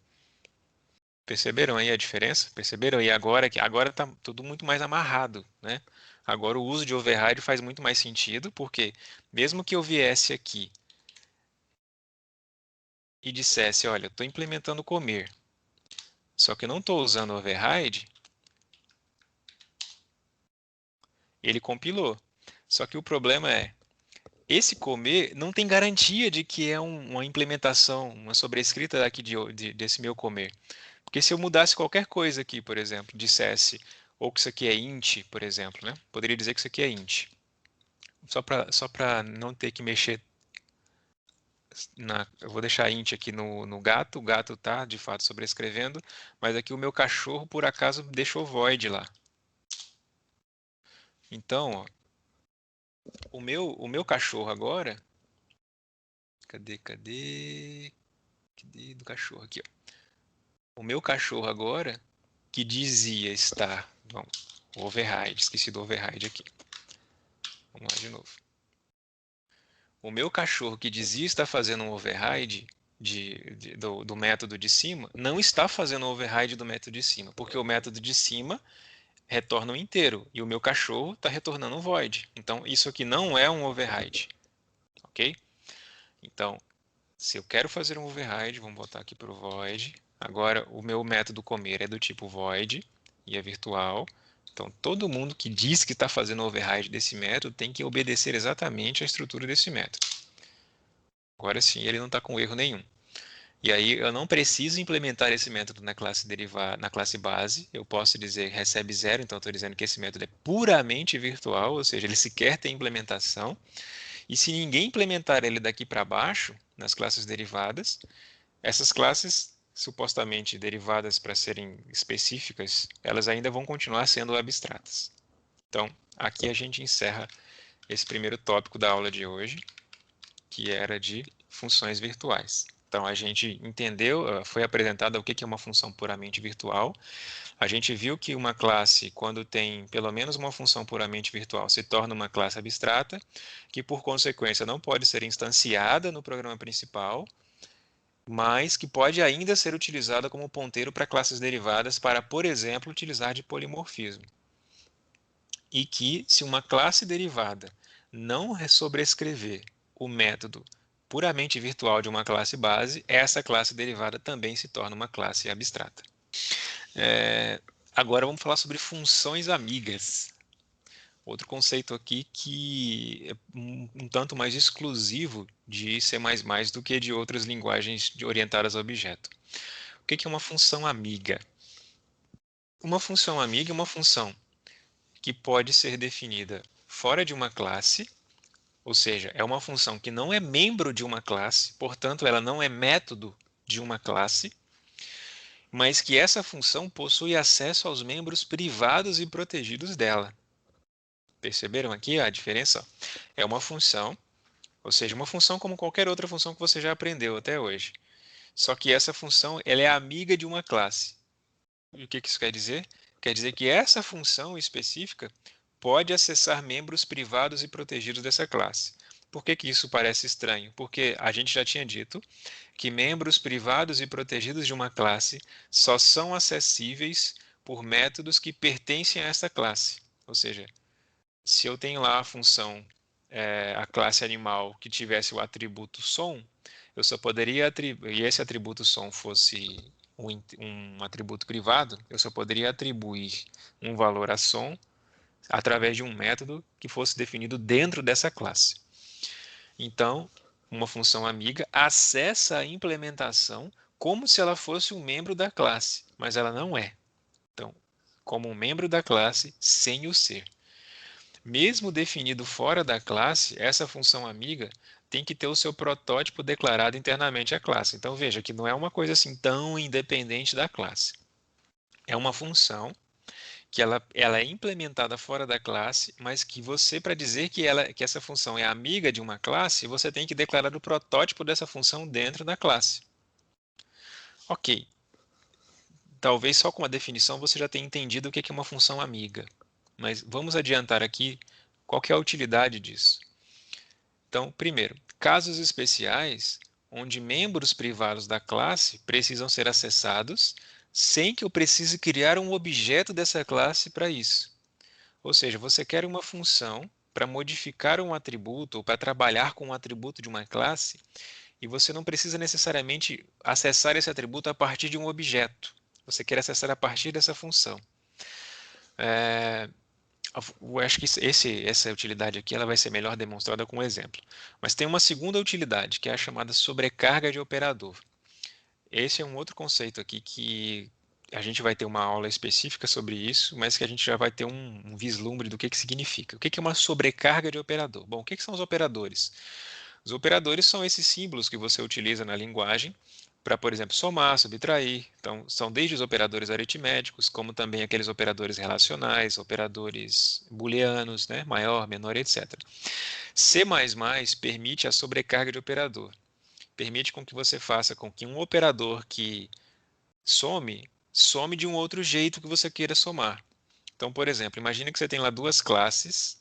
Perceberam aí a diferença? Perceberam aí agora que agora está tudo muito mais amarrado, né? Agora o uso de override faz muito mais sentido, porque mesmo que eu viesse aqui e dissesse, olha, eu estou implementando comer, só que eu não estou usando override, ele compilou. Só que o problema é, esse comer não tem garantia de que é uma implementação, uma sobrescrita daqui desse meu comer. Porque se eu mudasse qualquer coisa aqui, por exemplo, dissesse, ou que isso aqui é int, por exemplo, né? Poderia dizer que isso aqui é int. Só para não ter que mexer eu vou deixar int aqui no gato, o gato está de fato sobrescrevendo, mas aqui o meu cachorro por acaso deixou void lá. Então, ó, o meu cachorro agora, cadê do cachorro aqui, ó. O meu cachorro agora, que dizia estar, vamos, override, esqueci do override aqui. Vamos lá de novo. O meu cachorro que dizia estar fazendo um override do método de cima, não está fazendo o override do método de cima, porque o método de cima retorna um inteiro e o meu cachorro está retornando um void. Então, isso aqui não é um override, ok? Então, se eu quero fazer um override, vamos botar aqui para o void. Agora, o meu método comer é do tipo void e é virtual. Então, todo mundo que diz que está fazendo override desse método tem que obedecer exatamente à estrutura desse método. Agora sim, ele não está com erro nenhum. E aí eu não preciso implementar esse método na classe na classe base. Eu posso dizer recebe zero, então estou dizendo que esse método é puramente virtual, ou seja, ele sequer tem implementação. E se ninguém implementar ele daqui para baixo, nas classes derivadas, essas classes supostamente derivadas para serem específicas, elas ainda vão continuar sendo abstratas. Então, aqui a gente encerra esse primeiro tópico da aula de hoje, que era de funções virtuais. Então, a gente entendeu, foi apresentado o que é uma função puramente virtual. A gente viu que uma classe, quando tem pelo menos uma função puramente virtual, se torna uma classe abstrata, que por consequência não pode ser instanciada no programa principal, mas que pode ainda ser utilizada como ponteiro para classes derivadas para, por exemplo, utilizar de polimorfismo. E que, se uma classe derivada não sobrescrever o método puramente virtual de uma classe base, essa classe derivada também se torna uma classe abstrata. Agora vamos falar sobre funções amigas. Outro conceito aqui que é um tanto mais exclusivo de C++ do que de outras linguagens orientadas a objeto. O que é uma função amiga? Uma função amiga é uma função que pode ser definida fora de uma classe, ou seja, é uma função que não é membro de uma classe, portanto, ela não é método de uma classe, mas que essa função possui acesso aos membros privados e protegidos dela. Perceberam aqui a diferença? É uma função, ou seja, uma função como qualquer outra função que você já aprendeu até hoje. Só que essa função ela é amiga de uma classe. E o que isso quer dizer? Quer dizer que essa função específica pode acessar membros privados e protegidos dessa classe. Por que isso parece estranho? Porque a gente já tinha dito que membros privados e protegidos de uma classe só são acessíveis por métodos que pertencem a essa classe. Ou seja, se eu tenho lá a função, a classe animal que tivesse o atributo som, eu só poderia atribuir, e esse atributo som fosse um atributo privado, eu só poderia atribuir um valor a som através de um método que fosse definido dentro dessa classe. Então, uma função amiga acessa a implementação como se ela fosse um membro da classe, mas ela não é. Então, como um membro da classe sem o ser. Mesmo definido fora da classe, essa função amiga tem que ter o seu protótipo declarado internamente à classe. Então veja que não é uma coisa assim tão independente da classe. É uma função que ela é implementada fora da classe, mas que você, para dizer que essa função é amiga de uma classe, você tem que declarar o protótipo dessa função dentro da classe. Ok. Talvez só com a definição você já tenha entendido o que é uma função amiga. Mas vamos adiantar aqui qual que é a utilidade disso. Então, primeiro, casos especiais onde membros privados da classe precisam ser acessados sem que eu precise criar um objeto dessa classe para isso. Ou seja, você quer uma função para modificar um atributo ou para trabalhar com um atributo de uma classe e você não precisa necessariamente acessar esse atributo a partir de um objeto. Você quer acessar a partir dessa função. Eu acho que essa utilidade aqui ela vai ser melhor demonstrada com um exemplo. Mas tem uma segunda utilidade, que é a chamada sobrecarga de operador. Esse é um outro conceito aqui que a gente vai ter uma aula específica sobre isso, mas que a gente já vai ter um vislumbre do que significa. O que é uma sobrecarga de operador? Bom, o que são os operadores? Os operadores são esses símbolos que você utiliza na linguagem para, por exemplo, somar, subtrair. Então, são desde os operadores aritméticos, como também aqueles operadores relacionais, operadores booleanos, né, maior, menor, etc. C++ permite a sobrecarga de operador. Permite com que você faça com que um operador que some de um outro jeito que você queira somar. Então, por exemplo, imagine que você tem lá duas classes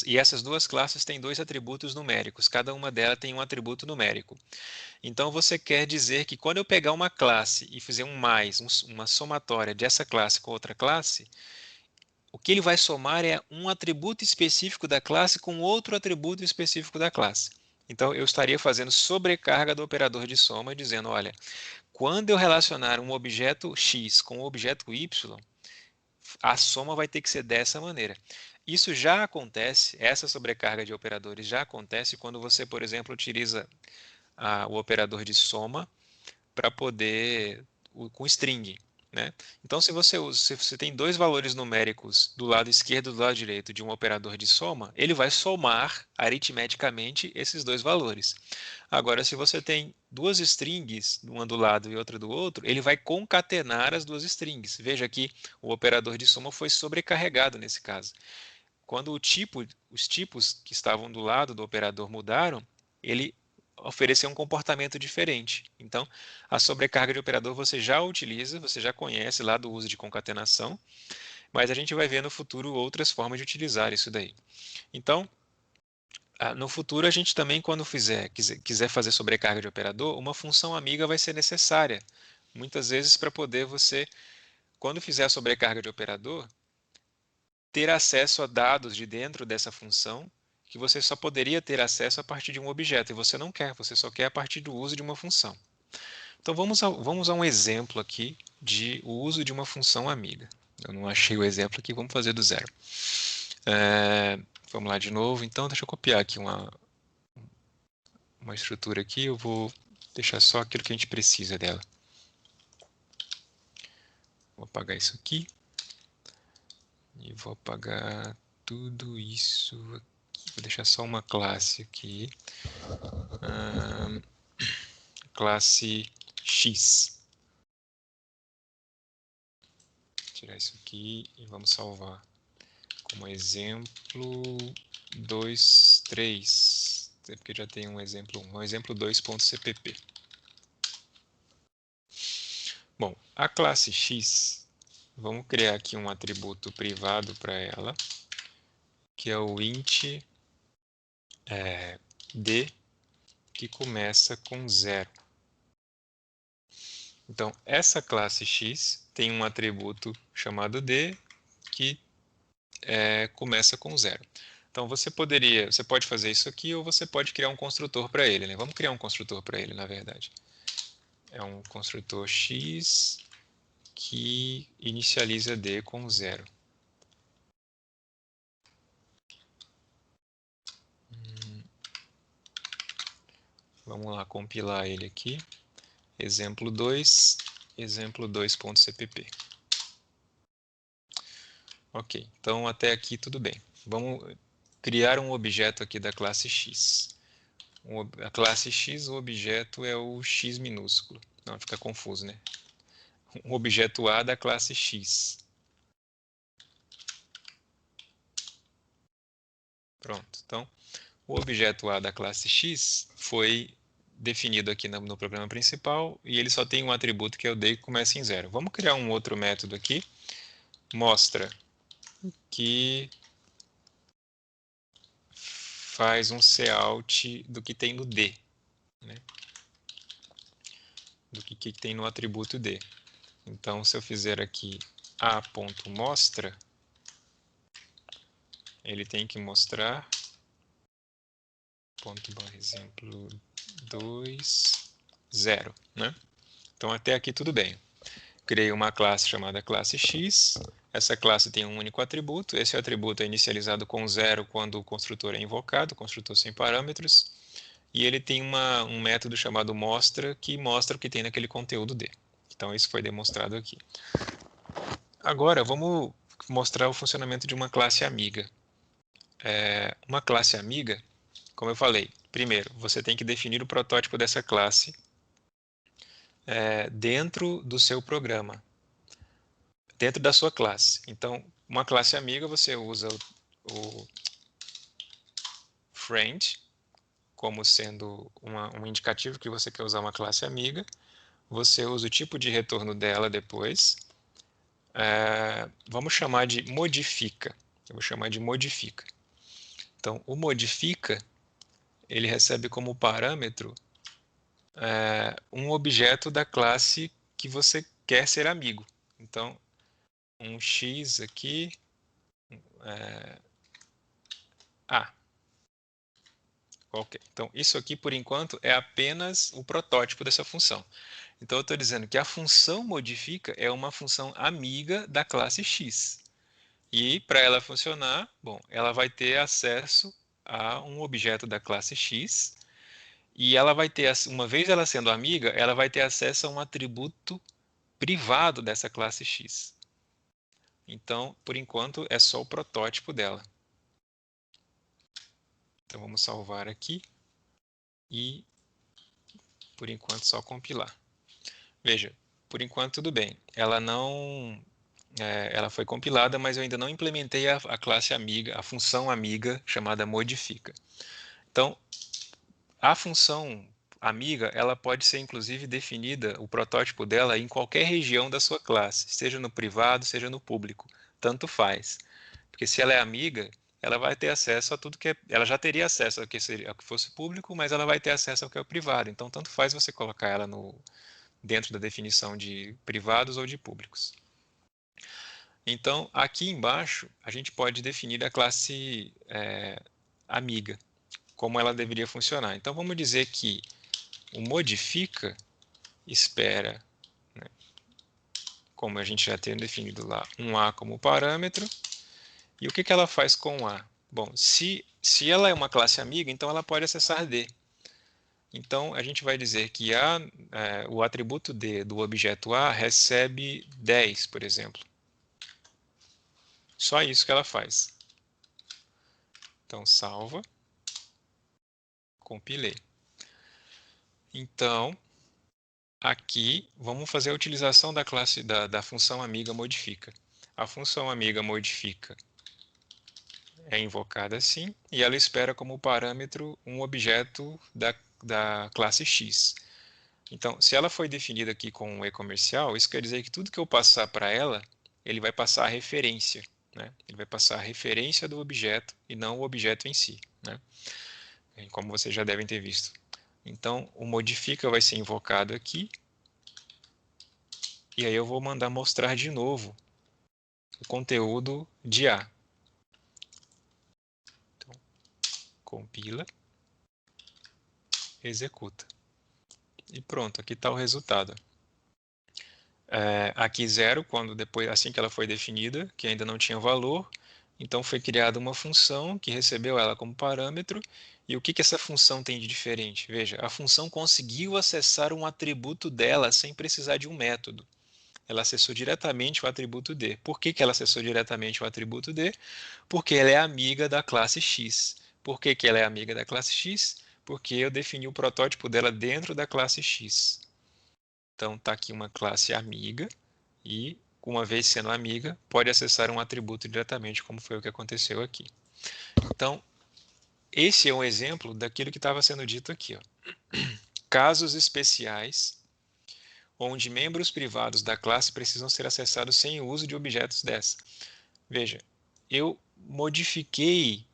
e essas duas classes têm dois atributos numéricos, cada uma delas tem um atributo numérico. Então você quer dizer que quando eu pegar uma classe e fizer uma somatória dessa classe com outra classe, o que ele vai somar é um atributo específico da classe com outro atributo específico da classe. Então eu estaria fazendo sobrecarga do operador de soma, dizendo, olha, quando eu relacionar um objeto x com um objeto y, a soma vai ter que ser dessa maneira. Isso já acontece, essa sobrecarga de operadores já acontece quando você, por exemplo, utiliza o operador de soma para poder, com string. Né? Então, se você tem dois valores numéricos do lado esquerdo e do lado direito de um operador de soma, ele vai somar aritmeticamente esses dois valores. Agora, se você tem duas strings, uma do lado e outra do outro, ele vai concatenar as duas strings. Veja que o operador de soma foi sobrecarregado nesse caso. Quando os tipos que estavam do lado do operador mudaram, ele oferecer um comportamento diferente. Então, a sobrecarga de operador você já utiliza, você já conhece lá do uso de concatenação, mas a gente vai ver no futuro outras formas de utilizar isso daí. Então, no futuro a gente também, quando quiser fazer sobrecarga de operador, uma função amiga vai ser necessária. Muitas vezes para poder você, quando fizer a sobrecarga de operador, ter acesso a dados de dentro dessa função que você só poderia ter acesso a partir de um objeto, e você não quer, você só quer a partir do uso de uma função. Então vamos a um exemplo aqui de o uso de uma função amiga. Eu não achei o exemplo aqui, vamos fazer do zero. Vamos lá de novo, então deixa eu copiar aqui uma estrutura aqui, eu vou deixar só aquilo que a gente precisa dela. Vou apagar isso aqui. E vou apagar tudo isso aqui. Vou deixar só uma classe aqui. Classe X. Vou tirar isso aqui e vamos salvar como exemplo 2, 3. Porque já tem um exemplo 1. Um exemplo 2.cpp. Bom, a classe X, vamos criar aqui um atributo privado para ela, que é o int d, que começa com 0. Então, essa classe X tem um atributo chamado d, que começa com 0. Então você pode fazer isso aqui ou você pode criar um construtor para ele, né? Vamos criar um construtor para ele, na verdade. É um construtor x que inicializa d com 0. Vamos lá compilar ele aqui. Exemplo 2, exemplo 2.cpp. Ok, então até aqui tudo bem. Vamos criar um objeto aqui da classe x. A classe x, o objeto é o x minúsculo. Não, fica confuso, né? Um objeto A da classe x. Pronto, então o objeto A da classe x foi definido aqui no programa principal e ele só tem um atributo que é o d que começa em 0. Vamos criar um outro método aqui. Mostra que faz um cout do que tem no d, né? Do que tem no atributo d. Então, se eu fizer aqui a.mostra, ele tem que mostrar exemplo 2, 0, né? Então, até aqui tudo bem. Criei uma classe chamada classe x. Essa classe tem um único atributo. Esse atributo é inicializado com 0 quando o construtor é invocado, construtor sem parâmetros. E ele tem um método chamado mostra, que mostra o que tem naquele conteúdo D. Então, isso foi demonstrado aqui. Agora, vamos mostrar o funcionamento de uma classe amiga. Uma classe amiga, como eu falei, primeiro, você tem que definir o protótipo dessa classe dentro do seu programa, dentro da sua classe. Então, uma classe amiga, você usa o friend como sendo um indicativo que você quer usar uma classe amiga. Você usa o tipo de retorno dela depois. Vamos chamar de modifica. Eu vou chamar de modifica. Então, o modifica, ele recebe como parâmetro um objeto da classe que você quer ser amigo. Então, um x aqui, A. Ok. Então, isso aqui, por enquanto, é apenas o protótipo dessa função. Então, eu estou dizendo que a função modifica é uma função amiga da classe x. E, para ela funcionar, bom, ela vai ter acesso a um objeto da classe x, e ela vai ter, uma vez ela sendo amiga, ela vai ter acesso a um atributo privado dessa classe x. Então, por enquanto, é só o protótipo dela. Então, vamos salvar aqui e, por enquanto, só compilar. Veja, por enquanto tudo bem. Ela foi compilada, mas eu ainda não implementei a classe amiga, a função amiga chamada modifica. Então, a função amiga, ela pode ser inclusive definida, o protótipo dela, em qualquer região da sua classe, seja no privado, seja no público, tanto faz. Porque se ela é amiga, ela vai ter acesso a tudo que ela já teria acesso ao que fosse público, mas ela vai ter acesso ao que é o privado. Então, tanto faz você colocar ela dentro da definição de privados ou de públicos. Então, aqui embaixo, a gente pode definir a classe amiga, como ela deveria funcionar. Então, vamos dizer que o modifica espera, né, como a gente já tem definido lá, um A como parâmetro. E o que ela faz com o A? Bom, se ela é uma classe amiga, então ela pode acessar D. Então, a gente vai dizer que o atributo D do objeto A recebe 10, por exemplo. Só isso que ela faz. Então, salva. Compilei. Então, aqui, vamos fazer a utilização da classe da função amiga modifica. A função amiga modifica é invocada assim, e ela espera como parâmetro um objeto da classe x. Então, se ela foi definida aqui com um e-comercial, isso quer dizer que tudo que eu passar para ela, ele vai passar a referência, né? Ele vai passar a referência do objeto e não o objeto em si, né? Como vocês já devem ter visto. Então, o modifica vai ser invocado aqui, e aí eu vou mandar mostrar de novo o conteúdo de A. Então, compila, executa. E pronto, aqui está o resultado. Aqui 0, assim que ela foi definida, que ainda não tinha valor, então foi criada uma função que recebeu ela como parâmetro. E o que essa função tem de diferente? Veja, a função conseguiu acessar um atributo dela sem precisar de um método. Ela acessou diretamente o atributo D. Por que ela acessou diretamente o atributo D? Porque ela é amiga da classe X. Por que ela é amiga da classe X? Porque eu defini o protótipo dela dentro da classe X. Então, está aqui uma classe amiga e, uma vez sendo amiga, pode acessar um atributo diretamente, como foi o que aconteceu aqui. Então, esse é um exemplo daquilo que estava sendo dito aqui. Ó. Casos especiais onde membros privados da classe precisam ser acessados sem o uso de objetos dessa. Veja, eu modifiquei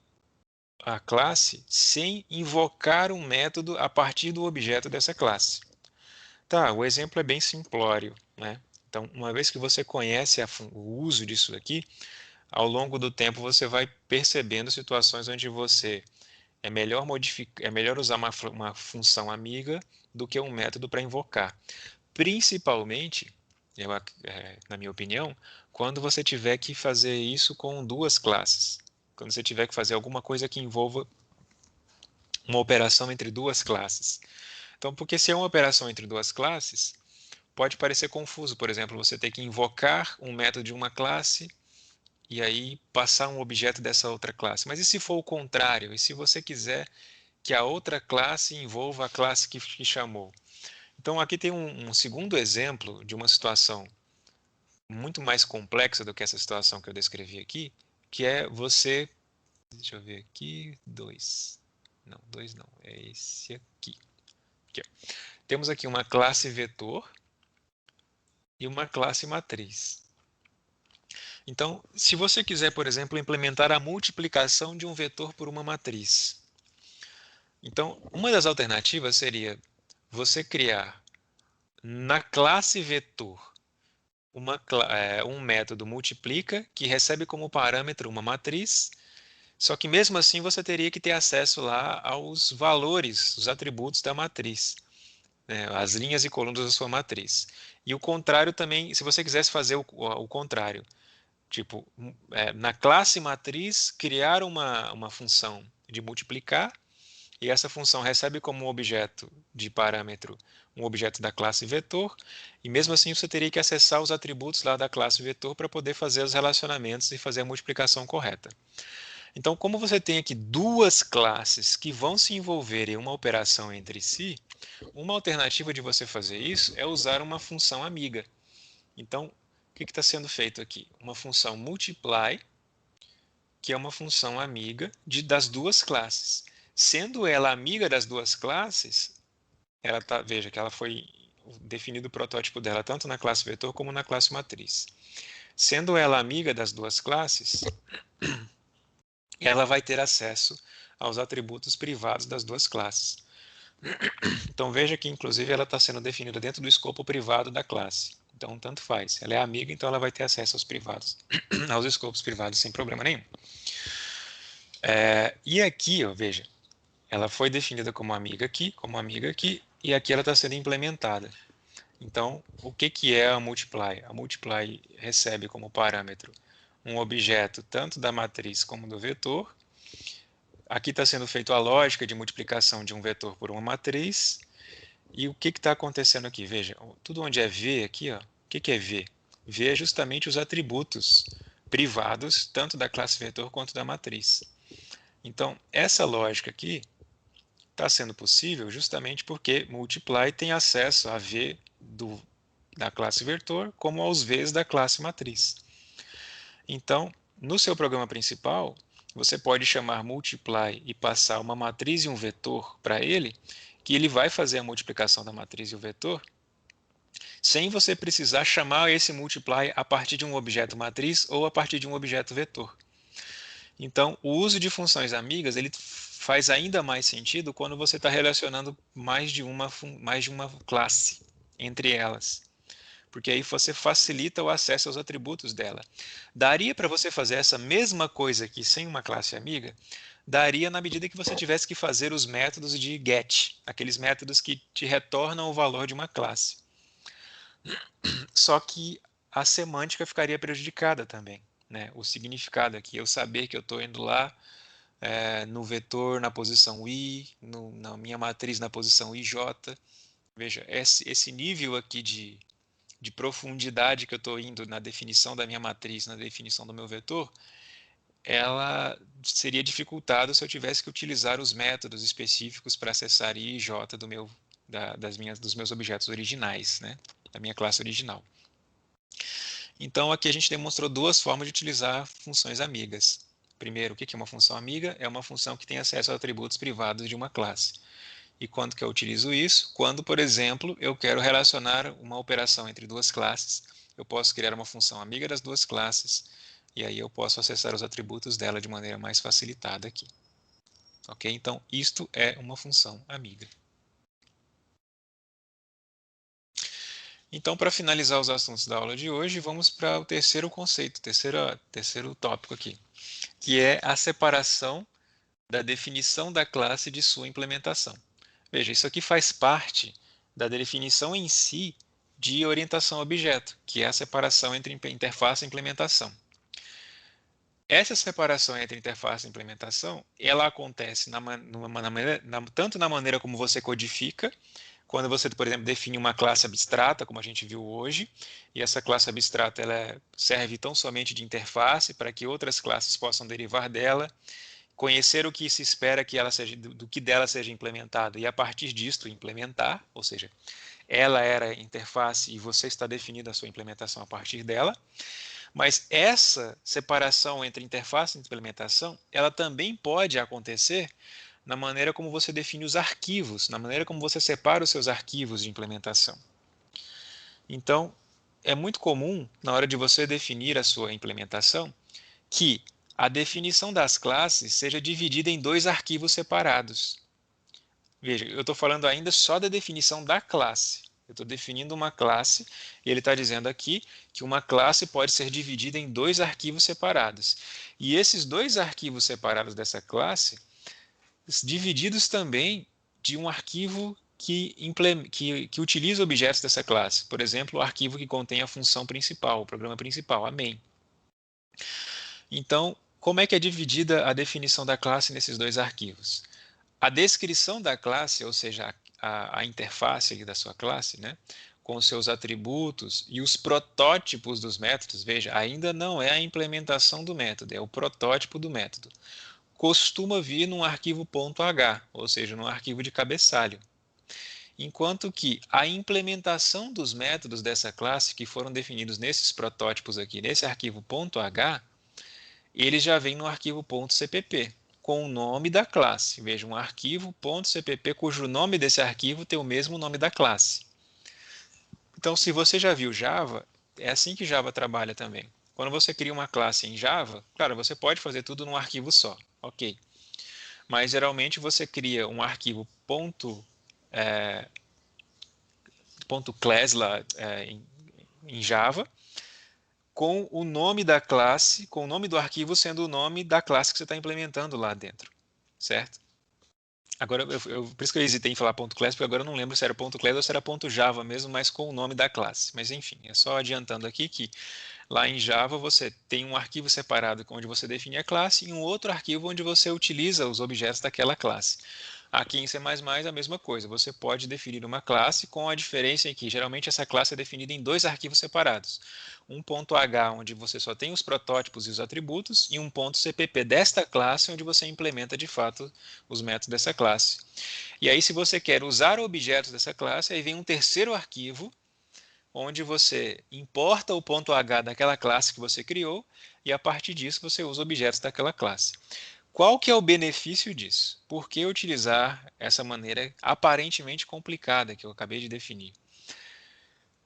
a classe sem invocar um método a partir do objeto dessa classe. Tá, o exemplo é bem simplório, né? Então, uma vez que você conhece o uso disso aqui, ao longo do tempo você vai percebendo situações onde você é melhor usar uma função amiga do que um método para invocar. Principalmente, na minha opinião, quando você tiver que fazer isso com duas classes. Quando você tiver que fazer alguma coisa que envolva uma operação entre duas classes. Então, porque se é uma operação entre duas classes, pode parecer confuso. Por exemplo, você ter que invocar um método de uma classe e aí passar um objeto dessa outra classe. Mas e se for o contrário? E se você quiser que a outra classe envolva a classe que chamou? Então, aqui tem um segundo exemplo de uma situação muito mais complexa do que essa situação que eu descrevi aqui, que é você... Deixa eu ver aqui, 2. Não, 2 não, é esse aqui. Aqui, ó. Temos aqui uma classe vetor e uma classe matriz. Então, se você quiser, por exemplo, implementar a multiplicação de um vetor por uma matriz. Então, uma das alternativas seria você criar na classe vetor um método multiplica que recebe como parâmetro uma matriz, só que mesmo assim você teria que ter acesso lá aos valores, os atributos da matriz, né, as linhas e colunas da sua matriz. E o contrário também, se você quisesse fazer o contrário, tipo, na classe matriz, criar uma função de multiplicar, e essa função recebe como objeto de parâmetro um objeto da classe vetor, e mesmo assim você teria que acessar os atributos lá da classe vetor para poder fazer os relacionamentos e fazer a multiplicação correta. Então, como você tem aqui duas classes que vão se envolver em uma operação entre si, uma alternativa de você fazer isso é usar uma função amiga. Então, o que está sendo feito aqui? Uma função multiply, que é uma função amiga das duas classes. Sendo ela amiga das duas classes, veja que ela foi definido o protótipo dela tanto na classe vetor como na classe matriz. Sendo ela amiga das duas classes, ela vai ter acesso aos atributos privados das duas classes. Então veja que inclusive ela está sendo definida dentro do escopo privado da classe. Então tanto faz. Ela é amiga, então ela vai ter acesso aos privados, aos escopos privados sem problema nenhum. E aqui, ó, veja, ela foi definida como amiga aqui, e aqui ela está sendo implementada. Então, o que é a multiply? A multiply recebe como parâmetro um objeto tanto da matriz como do vetor. Aqui está sendo feita a lógica de multiplicação de um vetor por uma matriz. E o que está acontecendo aqui? Veja, tudo onde é V aqui, ó, o que é V? V é justamente os atributos privados, tanto da classe vetor quanto da matriz. Então, essa lógica aqui está sendo possível justamente porque multiply tem acesso a V da classe vetor como aos Vs da classe matriz. Então, no seu programa principal, você pode chamar multiply e passar uma matriz e um vetor para ele, que ele vai fazer a multiplicação da matriz e o vetor, sem você precisar chamar esse multiply a partir de um objeto matriz ou a partir de um objeto vetor. Então, o uso de funções amigas ele faz ainda mais sentido quando você está relacionando mais de uma classe entre elas. Porque aí você facilita o acesso aos atributos dela. Daria para você fazer essa mesma coisa aqui sem uma classe amiga? daria na medida que você tivesse que fazer os métodos de get, aqueles métodos que te retornam o valor de uma classe. Só que a semântica ficaria prejudicada também, né? O significado aqui, eu saber que eu estou indo lá no vetor na posição i, na minha matriz na posição ij. Veja, esse nível aqui de profundidade que eu estou indo na definição da minha matriz, na definição do meu vetor, ela seria dificultada se eu tivesse que utilizar os métodos específicos para acessar i e j dos meus objetos originais, né? Da minha classe original. Então, aqui a gente demonstrou duas formas de utilizar funções amigas. Primeiro, o que é uma função amiga? É uma função que tem acesso a atributos privados de uma classe. E quando que eu utilizo isso? Quando, por exemplo, eu quero relacionar uma operação entre duas classes, eu posso criar uma função amiga das duas classes, e aí eu posso acessar os atributos dela de maneira mais facilitada aqui. Ok? Então, isto é uma função amiga. Então, para finalizar os assuntos da aula de hoje, vamos para o terceiro conceito, terceiro tópico aqui, que é a separação da definição da classe de sua implementação. Veja, isso aqui faz parte da definição em si de orientação a objeto, que é a separação entre interface e implementação. Essa separação entre interface e implementação, ela acontece tanto na maneira como você codifica, quando você, por exemplo, define uma classe abstrata, como a gente viu hoje, e essa classe abstrata ela serve tão somente de interface para que outras classes possam derivar dela, conhecer o que se espera que ela seja, do que dela seja implementado e a partir disto implementar, ou seja, ela era a interface e você está definindo a sua implementação a partir dela. Mas essa separação entre interface e implementação, ela também pode acontecer na maneira como você define os arquivos, na maneira como você separa os seus arquivos de implementação. Então, é muito comum, na hora de você definir a sua implementação, que a definição das classes seja dividida em dois arquivos separados. Veja, eu estou falando ainda só da definição da classe. Eu estou definindo uma classe e ele está dizendo aqui que uma classe pode ser dividida em dois arquivos separados. E esses dois arquivos separados dessa classe, divididos também de um arquivo que utiliza objetos dessa classe. Por exemplo, o arquivo que contém a função principal, o programa principal, a main. Então, como é que é dividida a definição da classe nesses dois arquivos? A descrição da classe, ou seja, a interface da sua classe, né, com os seus atributos e os protótipos dos métodos, veja, ainda não é a implementação do método, é o protótipo do método. Costuma vir num arquivo .h, ou seja, num arquivo de cabeçalho. Enquanto que a implementação dos métodos dessa classe, que foram definidos nesses protótipos aqui, nesse arquivo .h, eles já vêm no arquivo .cpp, com o nome da classe. Veja, um arquivo .cpp cujo nome desse arquivo tem o mesmo nome da classe. Então, se você já viu Java, é assim que Java trabalha também. Quando você cria uma classe em Java, claro, você pode fazer tudo num arquivo só, ok. Mas, geralmente, você cria um arquivo .class lá, em Java, com o nome da classe, com o nome do arquivo sendo o nome da classe que você está implementando lá dentro, certo? Agora, por isso que eu hesitei em falar .class, porque agora eu não lembro se era .class ou se era .java mesmo, mas com o nome da classe. Mas enfim, é só adiantando aqui que lá em Java você tem um arquivo separado onde você define a classe e um outro arquivo onde você utiliza os objetos daquela classe. Aqui em C++ a mesma coisa, você pode definir uma classe com a diferença em que geralmente essa classe é definida em dois arquivos separados. Um .h onde você só tem os protótipos e os atributos e um .cpp desta classe onde você implementa de fato os métodos dessa classe. E aí se você quer usar objetos dessa classe, aí vem um terceiro arquivo onde você importa o .h daquela classe que você criou e a partir disso você usa objetos daquela classe. Qual que é o benefício disso? Por que utilizar essa maneira aparentemente complicada que eu acabei de definir?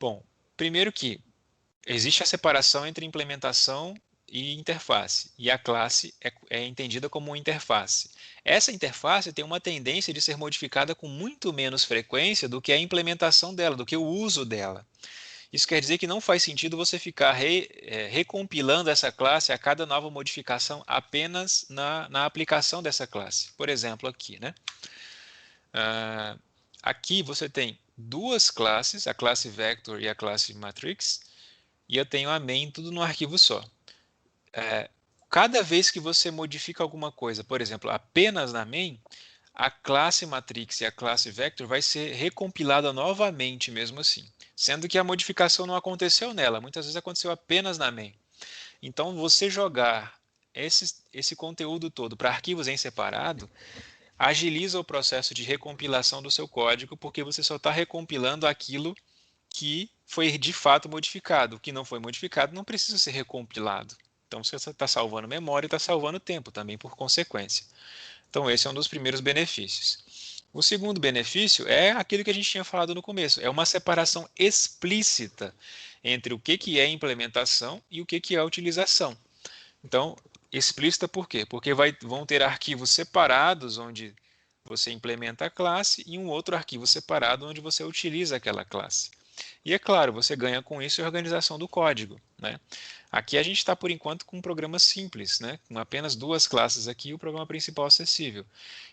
Bom, primeiro que existe a separação entre implementação e interface, e a classe é entendida como uma interface. Essa interface tem uma tendência de ser modificada com muito menos frequência do que a implementação dela, do que o uso dela. Isso quer dizer que não faz sentido você ficar recompilando essa classe a cada nova modificação apenas na aplicação dessa classe. Por exemplo, aqui, né? Aqui você tem duas classes, a classe Vector e a classe Matrix, e eu tenho a main tudo num arquivo só. Cada vez que você modifica alguma coisa, por exemplo, apenas na main, a classe matrix e a classe vector vai ser recompilada novamente mesmo assim, sendo que a modificação não aconteceu nela, muitas vezes aconteceu apenas na main. Então, você jogar esse conteúdo todo para arquivos em separado agiliza o processo de recompilação do seu código, porque você só está recompilando aquilo que foi de fato modificado. O que não foi modificado não precisa ser recompilado. Então, você está salvando memória e está salvando tempo também, por consequência. Então, esse é um dos primeiros benefícios. O segundo benefício é aquilo que a gente tinha falado no começo, é uma separação explícita entre o que é implementação e o que é utilização. Então, explícita por quê? Porque vão ter arquivos separados onde você implementa a classe e um outro arquivo separado onde você utiliza aquela classe. E é claro, você ganha com isso a organização do código, né? Aqui a gente está, por enquanto, com um programa simples, né? Com apenas duas classes aqui e o programa principal acessível.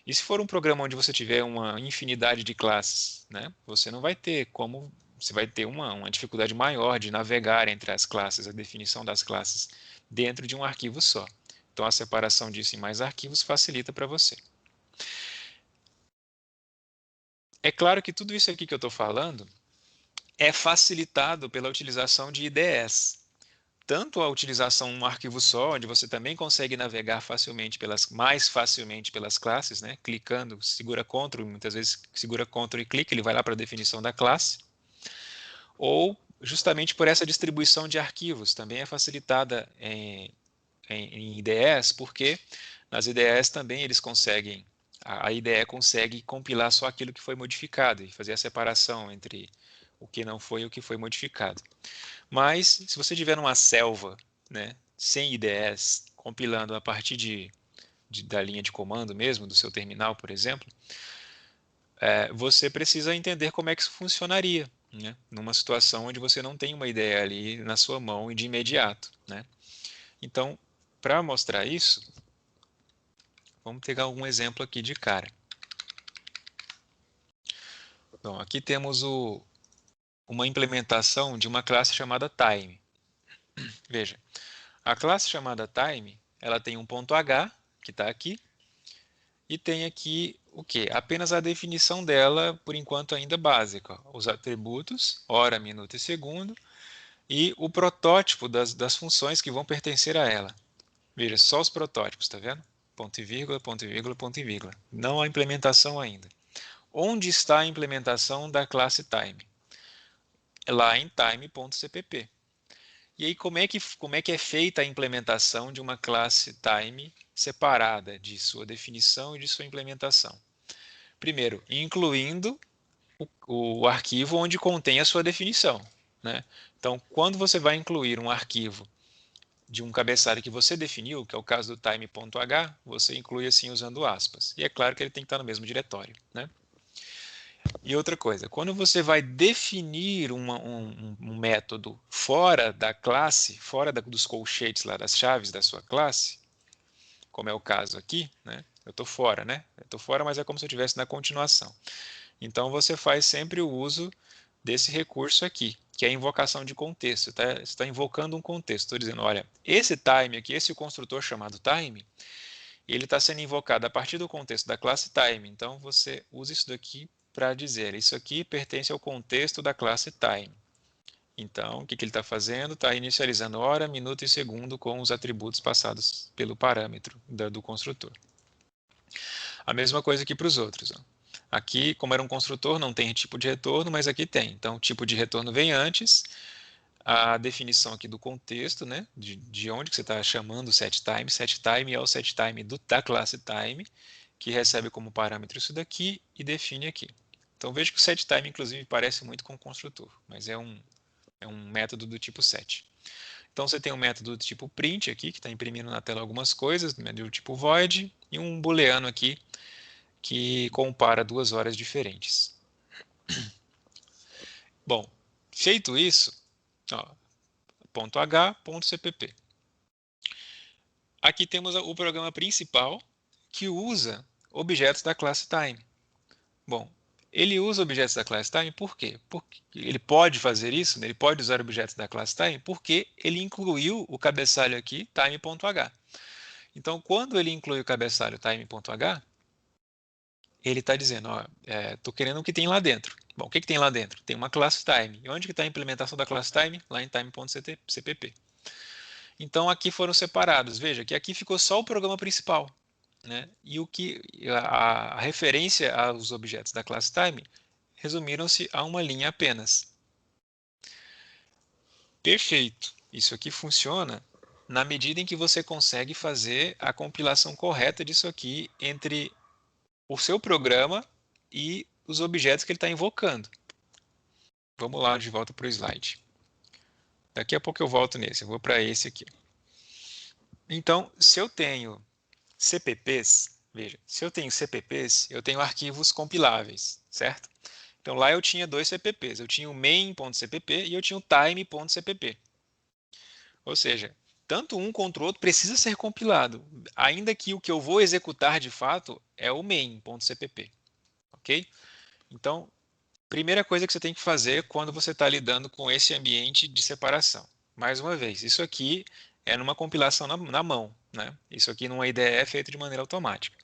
E se for um programa onde você tiver uma infinidade de classes, né? Você não vai ter como... Você vai ter uma dificuldade maior de navegar entre as classes, a definição das classes dentro de um arquivo só. Então, a separação disso em mais arquivos facilita para você. É claro que tudo isso aqui que eu estou falando é facilitado pela utilização de IDEs. Tanto a utilização em um arquivo só, onde você também consegue navegar mais facilmente pelas classes, né? Clicando, segura Ctrl, muitas vezes segura Ctrl e clica, ele vai lá para a definição da classe. Ou justamente por essa distribuição de arquivos, também é facilitada em IDEs, porque nas IDEs também eles conseguem, a IDE consegue compilar só aquilo que foi modificado e fazer a separação entre o que não foi e o que foi modificado. Mas, se você tiver numa selva, né, sem IDEs, compilando a partir da linha de comando mesmo, do seu terminal, por exemplo, você precisa entender como é que isso funcionaria, né, numa situação onde você não tem uma ideia ali na sua mão e de imediato, né. Então, para mostrar isso, vamos pegar algum exemplo aqui de cara. Então, aqui temos uma implementação de uma classe chamada time. Veja, a classe chamada time, ela tem um ponto H, que está aqui, e tem aqui o quê? Apenas a definição dela, por enquanto ainda básica. Os atributos, hora, minuto e segundo, e o protótipo das funções que vão pertencer a ela. Veja, só os protótipos, está vendo? Ponto e vírgula, ponto e vírgula, ponto e vírgula. Não a implementação ainda. Onde está a implementação da classe time? É lá em time.cpp. E aí, como é que é feita a implementação de uma classe time separada de sua definição e de sua implementação? Primeiro, incluindo o arquivo onde contém a sua definição, né? Então, quando você vai incluir um arquivo de um cabeçalho que você definiu, que é o caso do time.h, você inclui assim usando aspas. E é claro que ele tem que estar no mesmo diretório, né? E outra coisa, quando você vai definir um método fora da classe, fora dos colchetes lá das chaves da sua classe, como é o caso aqui, né? Eu estou fora, né? Eu estou fora, mas é como se eu estivesse na continuação. Então, você faz sempre o uso desse recurso aqui, que é a invocação de contexto. Você está invocando um contexto. Estou dizendo, olha, esse time aqui, esse construtor chamado time, ele está sendo invocado a partir do contexto da classe time. Então, você usa isso daqui para dizer, isso aqui pertence ao contexto da classe time. Então, o que ele está fazendo? Está inicializando hora, minuto e segundo com os atributos passados pelo parâmetro do construtor. A mesma coisa aqui para os outros. Ó. Aqui, como era um construtor, não tem tipo de retorno, mas aqui tem. Então, o tipo de retorno vem antes, a definição aqui do contexto, né, de onde que você está chamando o setTime. SetTime é o setTime da classe time, que recebe como parâmetro isso daqui e define aqui. Então, veja que o setTime, inclusive, parece muito com o construtor, mas é um método do tipo set. Então, você tem um método do tipo print aqui, que está imprimindo na tela algumas coisas, do tipo void, e um booleano aqui, que compara duas horas diferentes. Bom, feito isso, Ó, .h.cpp. Aqui temos o programa principal que usa objetos da classe time. Bom, ele usa objetos da classe time por quê? Porque ele pode fazer isso, né? Ele pode usar objetos da classe time porque ele incluiu o cabeçalho aqui, time.h. Então, quando ele inclui o cabeçalho time.h, ele está dizendo, ó, estou querendo o que tem lá dentro. Bom, o que tem lá dentro? Tem uma classe time. E onde que está a implementação da classe time? Lá em time.cpp. Então, aqui foram separados. Veja que aqui ficou só o programa principal, né? E a referência aos objetos da classe time resumiram-se a uma linha apenas. Perfeito. Isso aqui funciona na medida em que você consegue fazer a compilação correta disso aqui entre o seu programa e os objetos que ele está invocando. Vamos lá de volta para o slide. Daqui a pouco eu volto nesse, eu vou para esse aqui. Então, se eu tenho CPPs, veja, se eu tenho CPPs, eu tenho arquivos compiláveis, certo? Então lá eu tinha dois CPPs, eu tinha o main.cpp e eu tinha o time.cpp. Ou seja, tanto um quanto o outro precisa ser compilado, ainda que o que eu vou executar de fato é o main.cpp, ok? Então, primeira coisa que você tem que fazer quando você está lidando com esse ambiente de separação. Mais uma vez, isso aqui é numa compilação na mão, né? Isso aqui numa IDE é feito de maneira automática.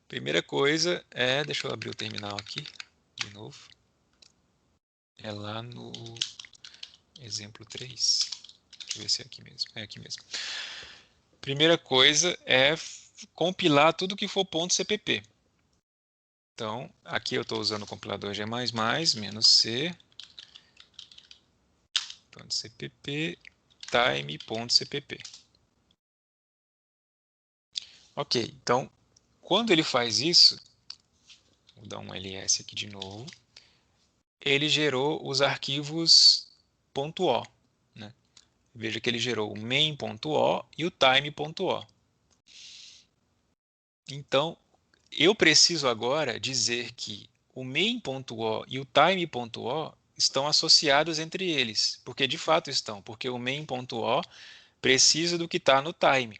Primeira coisa é, deixa eu abrir o terminal aqui, de novo. É lá no exemplo 3. Deixa eu ver se é aqui mesmo. É aqui mesmo. Primeira coisa é compilar tudo que for .cpp. Então, aqui eu estou usando o compilador G++, "-c", .cpp, time.cpp. Ok, então, quando ele faz isso, vou dar um ls aqui de novo, ele gerou os arquivos .o, né? Veja que ele gerou o main.o e o time.o. Então, eu preciso agora dizer que o main.o e o time.o estão associados entre eles, porque de fato estão, porque o main.o precisa do que está no time.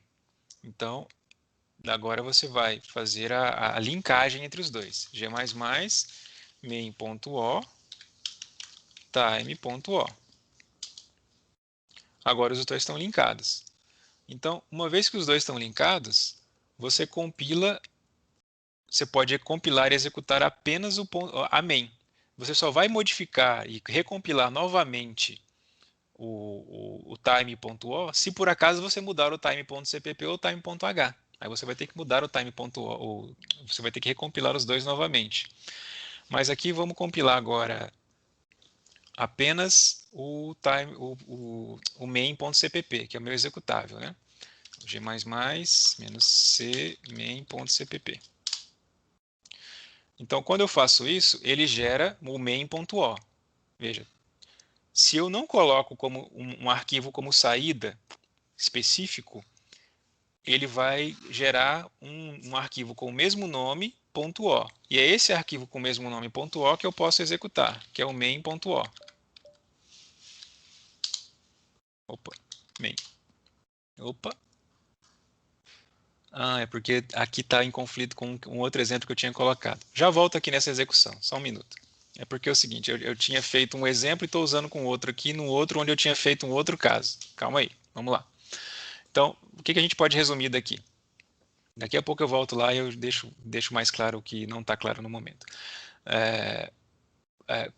Então, agora você vai fazer a linkagem entre os dois. G++, main.o, time.o. Agora os dois estão linkados. Então, uma vez que os dois estão linkados, você compila, você pode compilar e executar apenas a main. Você só vai modificar e recompilar novamente o time.o se por acaso você mudar o time.cpp ou o time.h. Aí você vai ter que mudar o time.o, você vai ter que recompilar os dois novamente. Mas aqui vamos compilar agora apenas o main.cpp, que é o meu executável, né? G++ -c main.cpp. Então, quando eu faço isso, ele gera o main.o. Veja, se eu não coloco como um arquivo como saída específico, ele vai gerar um arquivo com o mesmo nome, .o. E é esse arquivo com o mesmo nome, .o, que eu posso executar, que é o main.o. Opa, main. Opa. Ah, é porque aqui está em conflito com um outro exemplo que eu tinha colocado. Já volto aqui nessa execução, só um minuto. É porque é o seguinte, eu tinha feito um exemplo e estou usando com outro aqui, no outro onde eu tinha feito um outro caso. Calma aí, vamos lá. Então, o que a gente pode resumir daqui? Daqui a pouco eu volto lá e eu deixo mais claro o que não está claro no momento.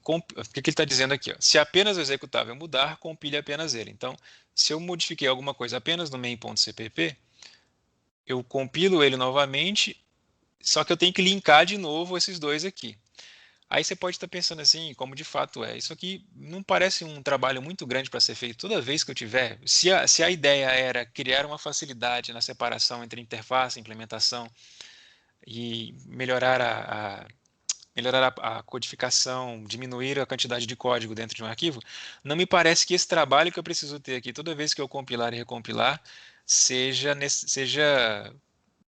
O que ele está dizendo aqui? Ó? Se apenas o executável mudar, compile apenas ele. Então, se eu modifiquei alguma coisa apenas no main.cpp, eu compilo ele novamente, só que eu tenho que linkar de novo esses dois aqui. Aí você pode estar pensando assim, como de fato é. Isso aqui não parece um trabalho muito grande para ser feito toda vez que eu tiver. Se a ideia era criar uma facilidade na separação entre interface e implementação e melhorar a codificação, diminuir a quantidade de código dentro de um arquivo, não me parece que esse trabalho que eu preciso ter aqui toda vez que eu compilar e recompilar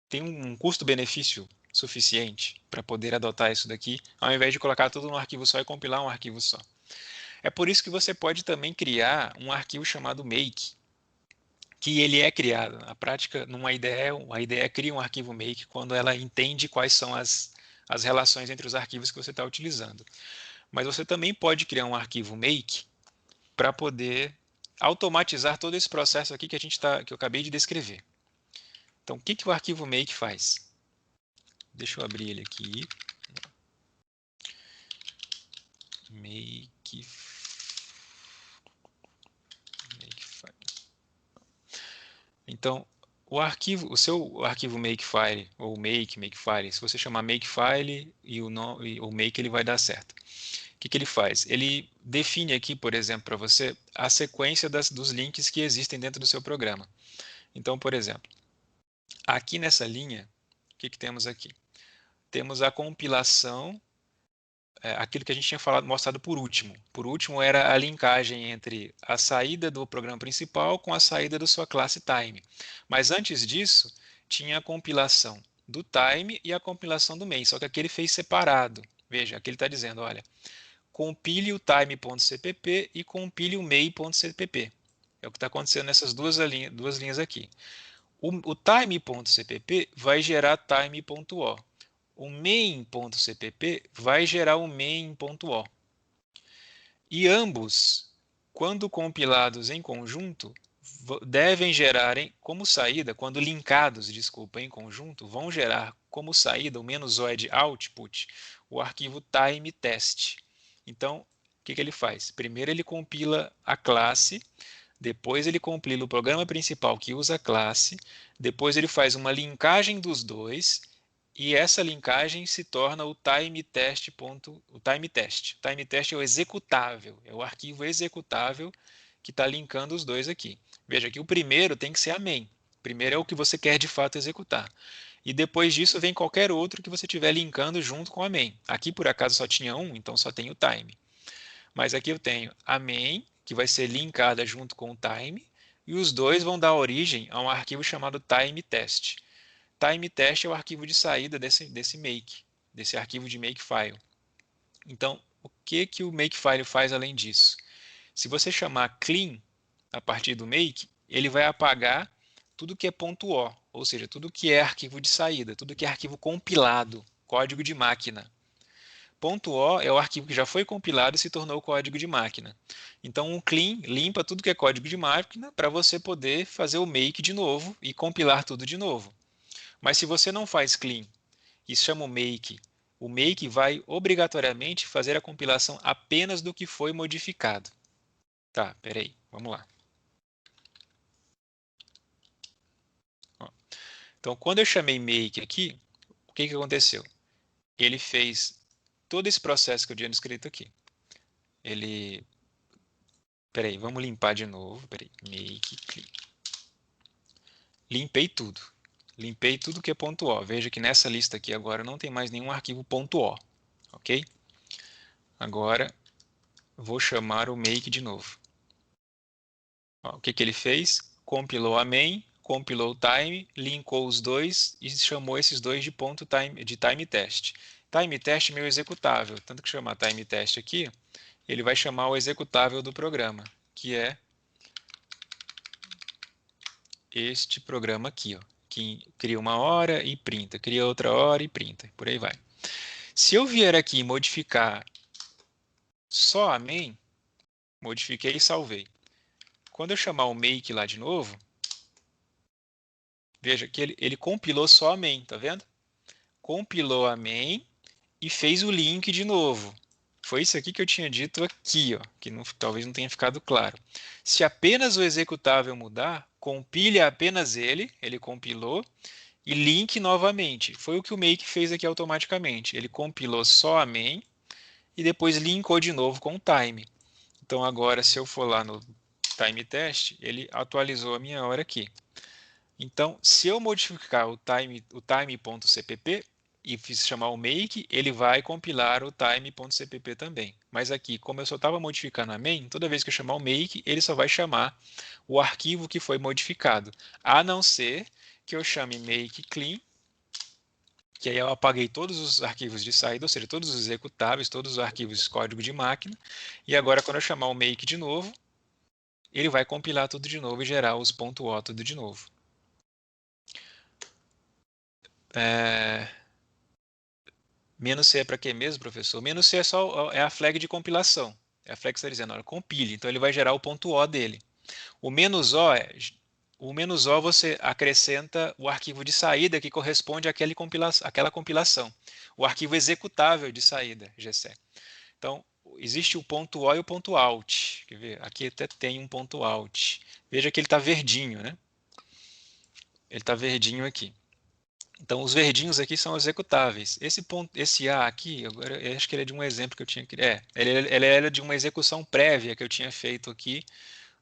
tem um custo-benefício suficiente para poder adotar isso daqui, ao invés de colocar tudo num arquivo só e compilar um arquivo só. É por isso que você pode também criar um arquivo chamado make, que ele é criado. Na prática, numa IDE, a IDE cria um arquivo make quando ela entende quais são as relações entre os arquivos que você está utilizando. Mas você também pode criar um arquivo make para poder automatizar todo esse processo aqui que eu acabei de descrever. Então, o que o arquivo make faz? Deixa eu abrir ele aqui. Makefile. Então, o seu arquivo makefile ou makefile, se você chamar makefile e o make, ele vai dar certo. O que ele faz? Ele define aqui, por exemplo, para você a sequência dos links que existem dentro do seu programa. Então, por exemplo, aqui nessa linha, o que temos aqui? Temos a compilação, aquilo que a gente tinha mostrado por último. Por último era a linkagem entre a saída do programa principal com a saída da sua classe time. Mas antes disso, tinha a compilação do time e a compilação do main, só que aqui ele fez separado. Veja, aqui ele está dizendo, olha, compile o time.cpp e compile o main.cpp. É o que está acontecendo nessas duas linhas aqui. O time.cpp vai gerar time.o. O main.cpp vai gerar o main.o. E ambos, quando compilados em conjunto, devem gerar como saída, quando linkados, desculpa, em conjunto, vão gerar como saída o "-o" de output, o arquivo time_test. Então, o que ele faz? Primeiro ele compila a classe, depois ele compila o programa principal que usa a classe, depois ele faz uma linkagem dos dois, e essa linkagem se torna o time_test. O time_test. O time_test é o executável, é o arquivo executável que está linkando os dois aqui. Veja que o primeiro tem que ser a main. O primeiro é o que você quer de fato executar. E depois disso vem qualquer outro que você estiver linkando junto com a main. Aqui por acaso só tinha um, então só tem o time. Mas aqui eu tenho a main, que vai ser linkada junto com o time, e os dois vão dar origem a um arquivo chamado time_test. Time_test é o arquivo de saída desse make, desse arquivo de makefile. Então, o que o makefile faz além disso? Se você chamar clean a partir do make, ele vai apagar tudo que é .o, ou seja, tudo que é arquivo de saída, tudo que é arquivo compilado, código de máquina. .o é o arquivo que já foi compilado e se tornou código de máquina. Então, um clean limpa tudo que é código de máquina para você poder fazer o make de novo e compilar tudo de novo. Mas se você não faz clean e chama o make vai obrigatoriamente fazer a compilação apenas do que foi modificado. Tá, peraí, vamos lá. Ó, então, quando eu chamei make aqui, o que aconteceu? Ele fez todo esse processo que eu tinha escrito aqui. Peraí, vamos limpar de novo. Peraí, make clean. Limpei tudo. Limpei tudo que é .o. Veja que nessa lista aqui agora não tem mais nenhum arquivo .o. Ok? Agora, vou chamar o make de novo. Ó, o que ele fez? Compilou a main, compilou o time, linkou os dois e chamou esses dois de time_test. Time_test é meu executável, tanto que chamar time_test aqui, ele vai chamar o executável do programa, que é este programa aqui, ó, que cria uma hora e printa, cria outra hora e printa, por aí vai. Se eu vier aqui e modificar só a main, modifiquei e salvei. Quando eu chamar o make lá de novo, veja que ele compilou só a main, tá vendo? Compilou a main e fez o link de novo. Foi isso aqui que eu tinha dito aqui, ó, que talvez não tenha ficado claro. Se apenas o executável mudar, compile apenas ele compilou, e link novamente. Foi o que o make fez aqui automaticamente. Ele compilou só a main e depois linkou de novo com o time. Então agora, se eu for lá no time_test, ele atualizou a minha hora aqui. Então, se eu modificar o time.cpp e fiz chamar o make, ele vai compilar o time.cpp também. Mas aqui, como eu só estava modificando a main, toda vez que eu chamar o make, ele só vai chamar o arquivo que foi modificado, a não ser que eu chame make clean que aí eu apaguei todos os arquivos de saída, ou seja, todos os executáveis, todos os arquivos de código de máquina, e agora quando eu chamar o make de novo, ele vai compilar tudo de novo e gerar os .o tudo de novo. Menos C é para quê mesmo, professor? Menos C é a flag de compilação. É a flag que está dizendo, olha, compile. Então ele vai gerar o .o dele. O menos O você acrescenta o arquivo de saída que corresponde àquela compilação. O arquivo executável de saída, GC. Então, existe o .o e o .out. Quer ver? Aqui até tem um .out. Veja que ele está verdinho, né? Ele está verdinho aqui. Então, os verdinhos aqui são executáveis. Esse A aqui, agora, eu acho que ele é de um exemplo que eu tinha... ele era de uma execução prévia que eu tinha feito aqui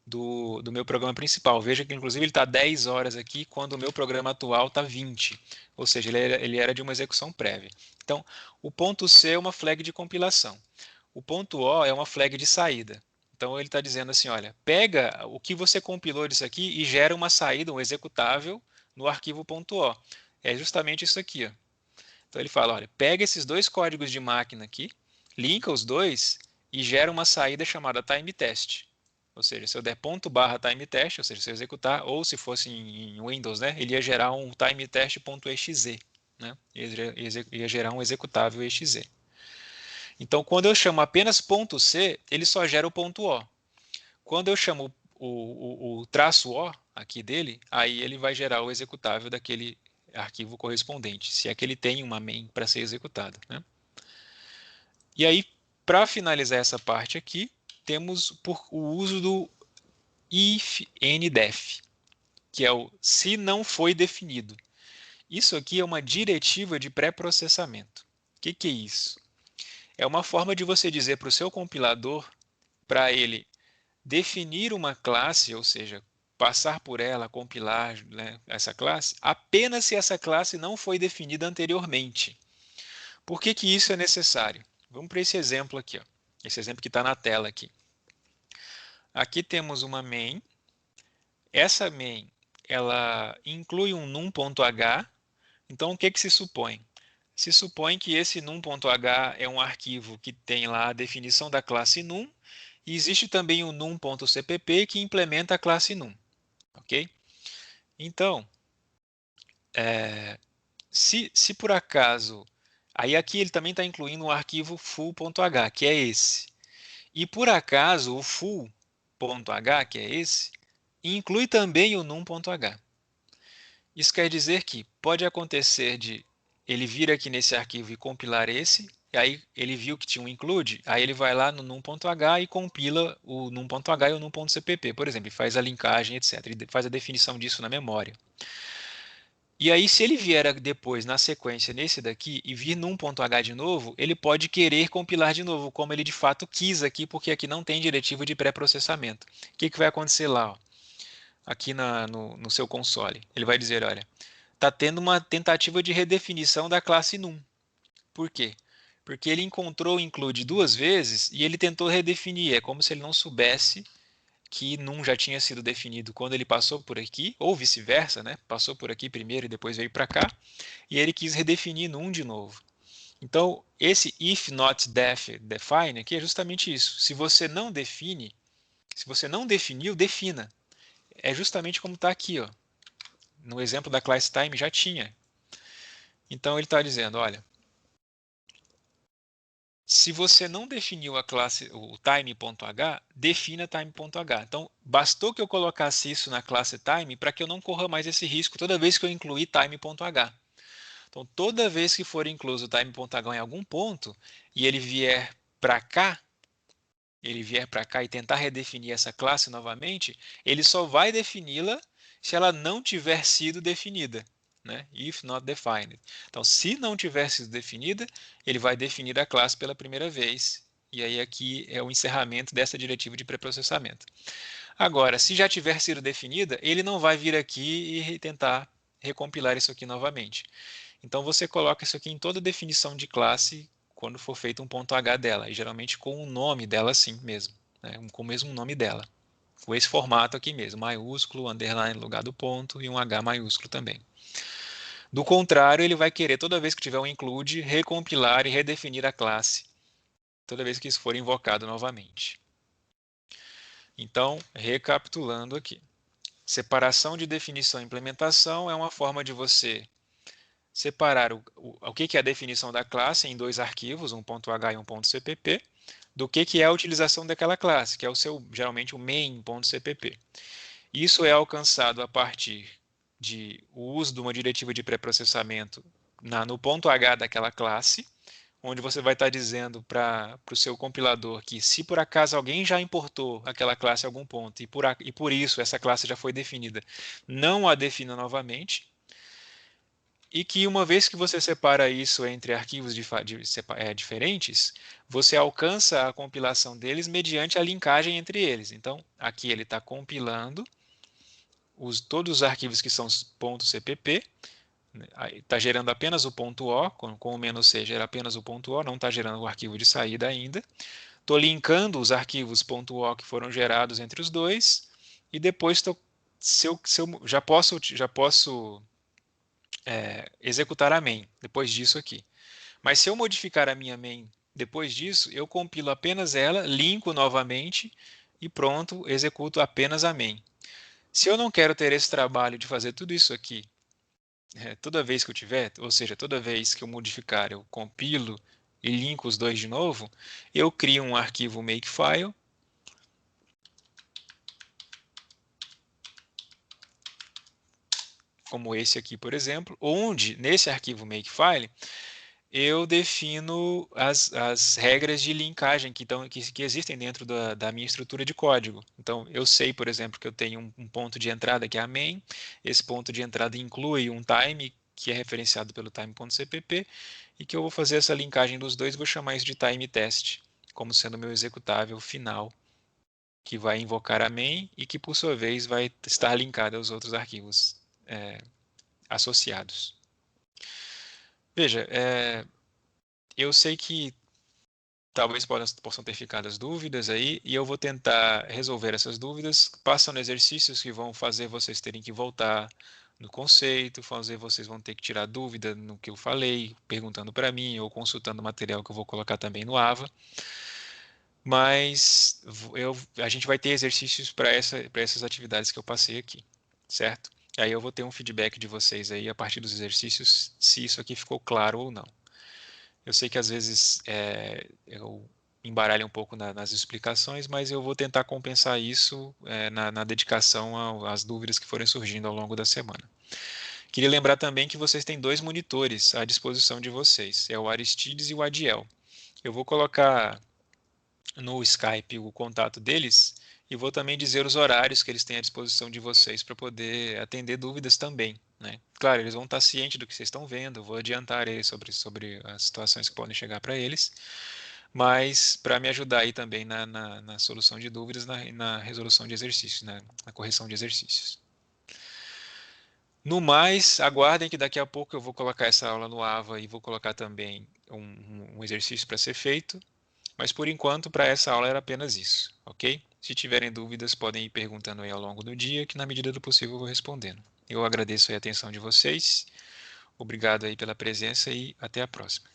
do meu programa principal. Veja que, inclusive, ele está 10 horas aqui, quando o meu programa atual está 20. Ou seja, ele era de uma execução prévia. Então, o ponto C é uma flag de compilação. O ponto O é uma flag de saída. Então, ele está dizendo assim, olha, pega o que você compilou disso aqui e gera uma saída, um executável, no arquivo .o. É justamente isso aqui. Ó. Então, ele fala, olha, pega esses dois códigos de máquina aqui, linka os dois e gera uma saída chamada time test. Ou seja, se eu der ./time test, ou seja, se eu executar, ou se fosse em Windows, né, ele ia gerar um time test.exe, né, ia gerar um executável exe. Então, quando eu chamo apenas .c, ele só gera o .o. Quando eu chamo o traço O aqui dele, aí ele vai gerar o executável daquele arquivo correspondente, se é que ele tem uma main para ser executada. Né? E aí, para finalizar essa parte aqui, temos o uso do if-ndef, que é o se não foi definido. Isso aqui é uma diretiva de pré-processamento. O que é isso? É uma forma de você dizer para o seu compilador, para ele definir uma classe, ou seja, passar por ela, compilar, né, essa classe, apenas se essa classe não foi definida anteriormente. Por que isso é necessário? Vamos para esse exemplo aqui. Ó. Esse exemplo que está na tela aqui. Aqui temos uma main. Essa main ela inclui um num.h. Então, o que se supõe? Se supõe que esse num.h é um arquivo que tem lá a definição da classe num, e existe também o num.cpp que implementa a classe num. Ok? Então, se por acaso... Aí aqui ele também está incluindo o arquivo full.h, que é esse. E por acaso o full.h, que é esse, inclui também o num.h. Isso quer dizer que pode acontecer de ele vir aqui nesse arquivo e compilar esse, e aí ele viu que tinha um include, aí ele vai lá no num.h e compila o num.h e o num.cpp, por exemplo, e faz a linkagem, etc. Ele faz a definição disso na memória. E aí, se ele vier depois, na sequência, nesse daqui, e vir num.h de novo, ele pode querer compilar de novo, como ele de fato quis aqui, porque aqui não tem diretiva de pré-processamento. O que vai acontecer lá? Ó? Aqui no seu console. Ele vai dizer, olha, está tendo uma tentativa de redefinição da classe num. Por quê? Porque ele encontrou o include duas vezes e ele tentou redefinir. É como se ele não soubesse que num já tinha sido definido quando ele passou por aqui, ou vice-versa, né? Passou por aqui primeiro e depois veio para cá, e ele quis redefinir num de novo. Então, esse if not define aqui é justamente isso. Se você não define, se você não definiu, defina. É justamente como está aqui, ó. No exemplo da class time já tinha. Então ele está dizendo, olha, se você não definiu a classe, o time.h, defina time.h. Então, bastou que eu colocasse isso na classe time para que eu não corra mais esse risco toda vez que eu incluir time.h. Então, toda vez que for incluso o time.h em algum ponto e ele vier para cá, e tentar redefinir essa classe novamente, ele só vai defini-la se ela não tiver sido definida. Né? If not defined. Então, se não tiver sido definida, ele vai definir a classe pela primeira vez. E aí aqui é o encerramento dessa diretiva de pré-processamento. Agora, se já tiver sido definida, ele não vai vir aqui e tentar recompilar isso aqui novamente. Então, você coloca isso aqui em toda definição de classe quando for feito um ponto H dela, e geralmente com o nome dela assim mesmo, né? Com o mesmo nome dela. Com esse formato aqui mesmo, maiúsculo, underline no lugar do ponto e um H maiúsculo também. Do contrário, ele vai querer, toda vez que tiver um include, recompilar e redefinir a classe, toda vez que isso for invocado novamente. Então, recapitulando aqui. Separação de definição e implementação é uma forma de você separar o que é a definição da classe em dois arquivos, um .h e um .cpp, do que é a utilização daquela classe, que é geralmente o main.cpp. Isso é alcançado a partir de o uso de uma diretiva de pré-processamento no .h daquela classe, onde você vai estar dizendo para o seu compilador que se por acaso alguém já importou aquela classe a algum ponto e por isso essa classe já foi definida, não a defina novamente, e que uma vez que você separa isso entre arquivos diferentes, você alcança a compilação deles mediante a linkagem entre eles. Então, aqui ele está compilando todos os arquivos que são .cpp, está gerando apenas o .o, com o menos "c" gera apenas o .o, não está gerando o arquivo de saída ainda. Estou linkando os arquivos .o que foram gerados entre os dois, e depois já posso executar a main, depois disso aqui. Mas se eu modificar a minha main depois disso, eu compilo apenas ela, linko novamente, e pronto, executo apenas a main. Se eu não quero ter esse trabalho de fazer tudo isso aqui toda vez que eu tiver, ou seja, toda vez que eu modificar, eu compilo e linko os dois de novo, eu crio um arquivo makefile, como esse aqui, por exemplo, onde, nesse arquivo makefile, eu defino as regras de linkagem que existem dentro da minha estrutura de código. Então, eu sei, por exemplo, que eu tenho um ponto de entrada que é a main, esse ponto de entrada inclui um time, que é referenciado pelo time.cpp, e que eu vou fazer essa linkagem dos dois, vou chamar isso de time test, como sendo o meu executável final, que vai invocar a main e que, por sua vez, vai estar linkado aos outros arquivos associados. Veja, eu sei que talvez possam ter ficado as dúvidas aí, e eu vou tentar resolver essas dúvidas, passando exercícios que vão fazer vocês terem que voltar no conceito, vocês vão ter que tirar dúvida no que eu falei, perguntando para mim, ou consultando o material que eu vou colocar também no AVA. Mas a gente vai ter exercícios para essas atividades que eu passei aqui, certo? Aí eu vou ter um feedback de vocês aí a partir dos exercícios, se isso aqui ficou claro ou não. Eu sei que às vezes eu embaralho um pouco nas explicações, mas eu vou tentar compensar isso na dedicação às dúvidas que forem surgindo ao longo da semana. Queria lembrar também que vocês têm dois monitores à disposição de vocês, é o Aristides e o Adiel. Eu vou colocar no Skype o contato deles e vou também dizer os horários que eles têm à disposição de vocês para poder atender dúvidas também, né? Claro, eles vão estar cientes do que vocês estão vendo, eu vou adiantar eles sobre as situações que podem chegar para eles, mas para me ajudar aí também na solução de dúvidas, na resolução de exercícios, na correção de exercícios. No mais, aguardem que daqui a pouco eu vou colocar essa aula no AVA e vou colocar também um exercício para ser feito. Mas por enquanto, para essa aula era apenas isso, ok? Se tiverem dúvidas, podem ir perguntando aí ao longo do dia, que na medida do possível eu vou respondendo. Eu agradeço a atenção de vocês, obrigado aí pela presença e até a próxima.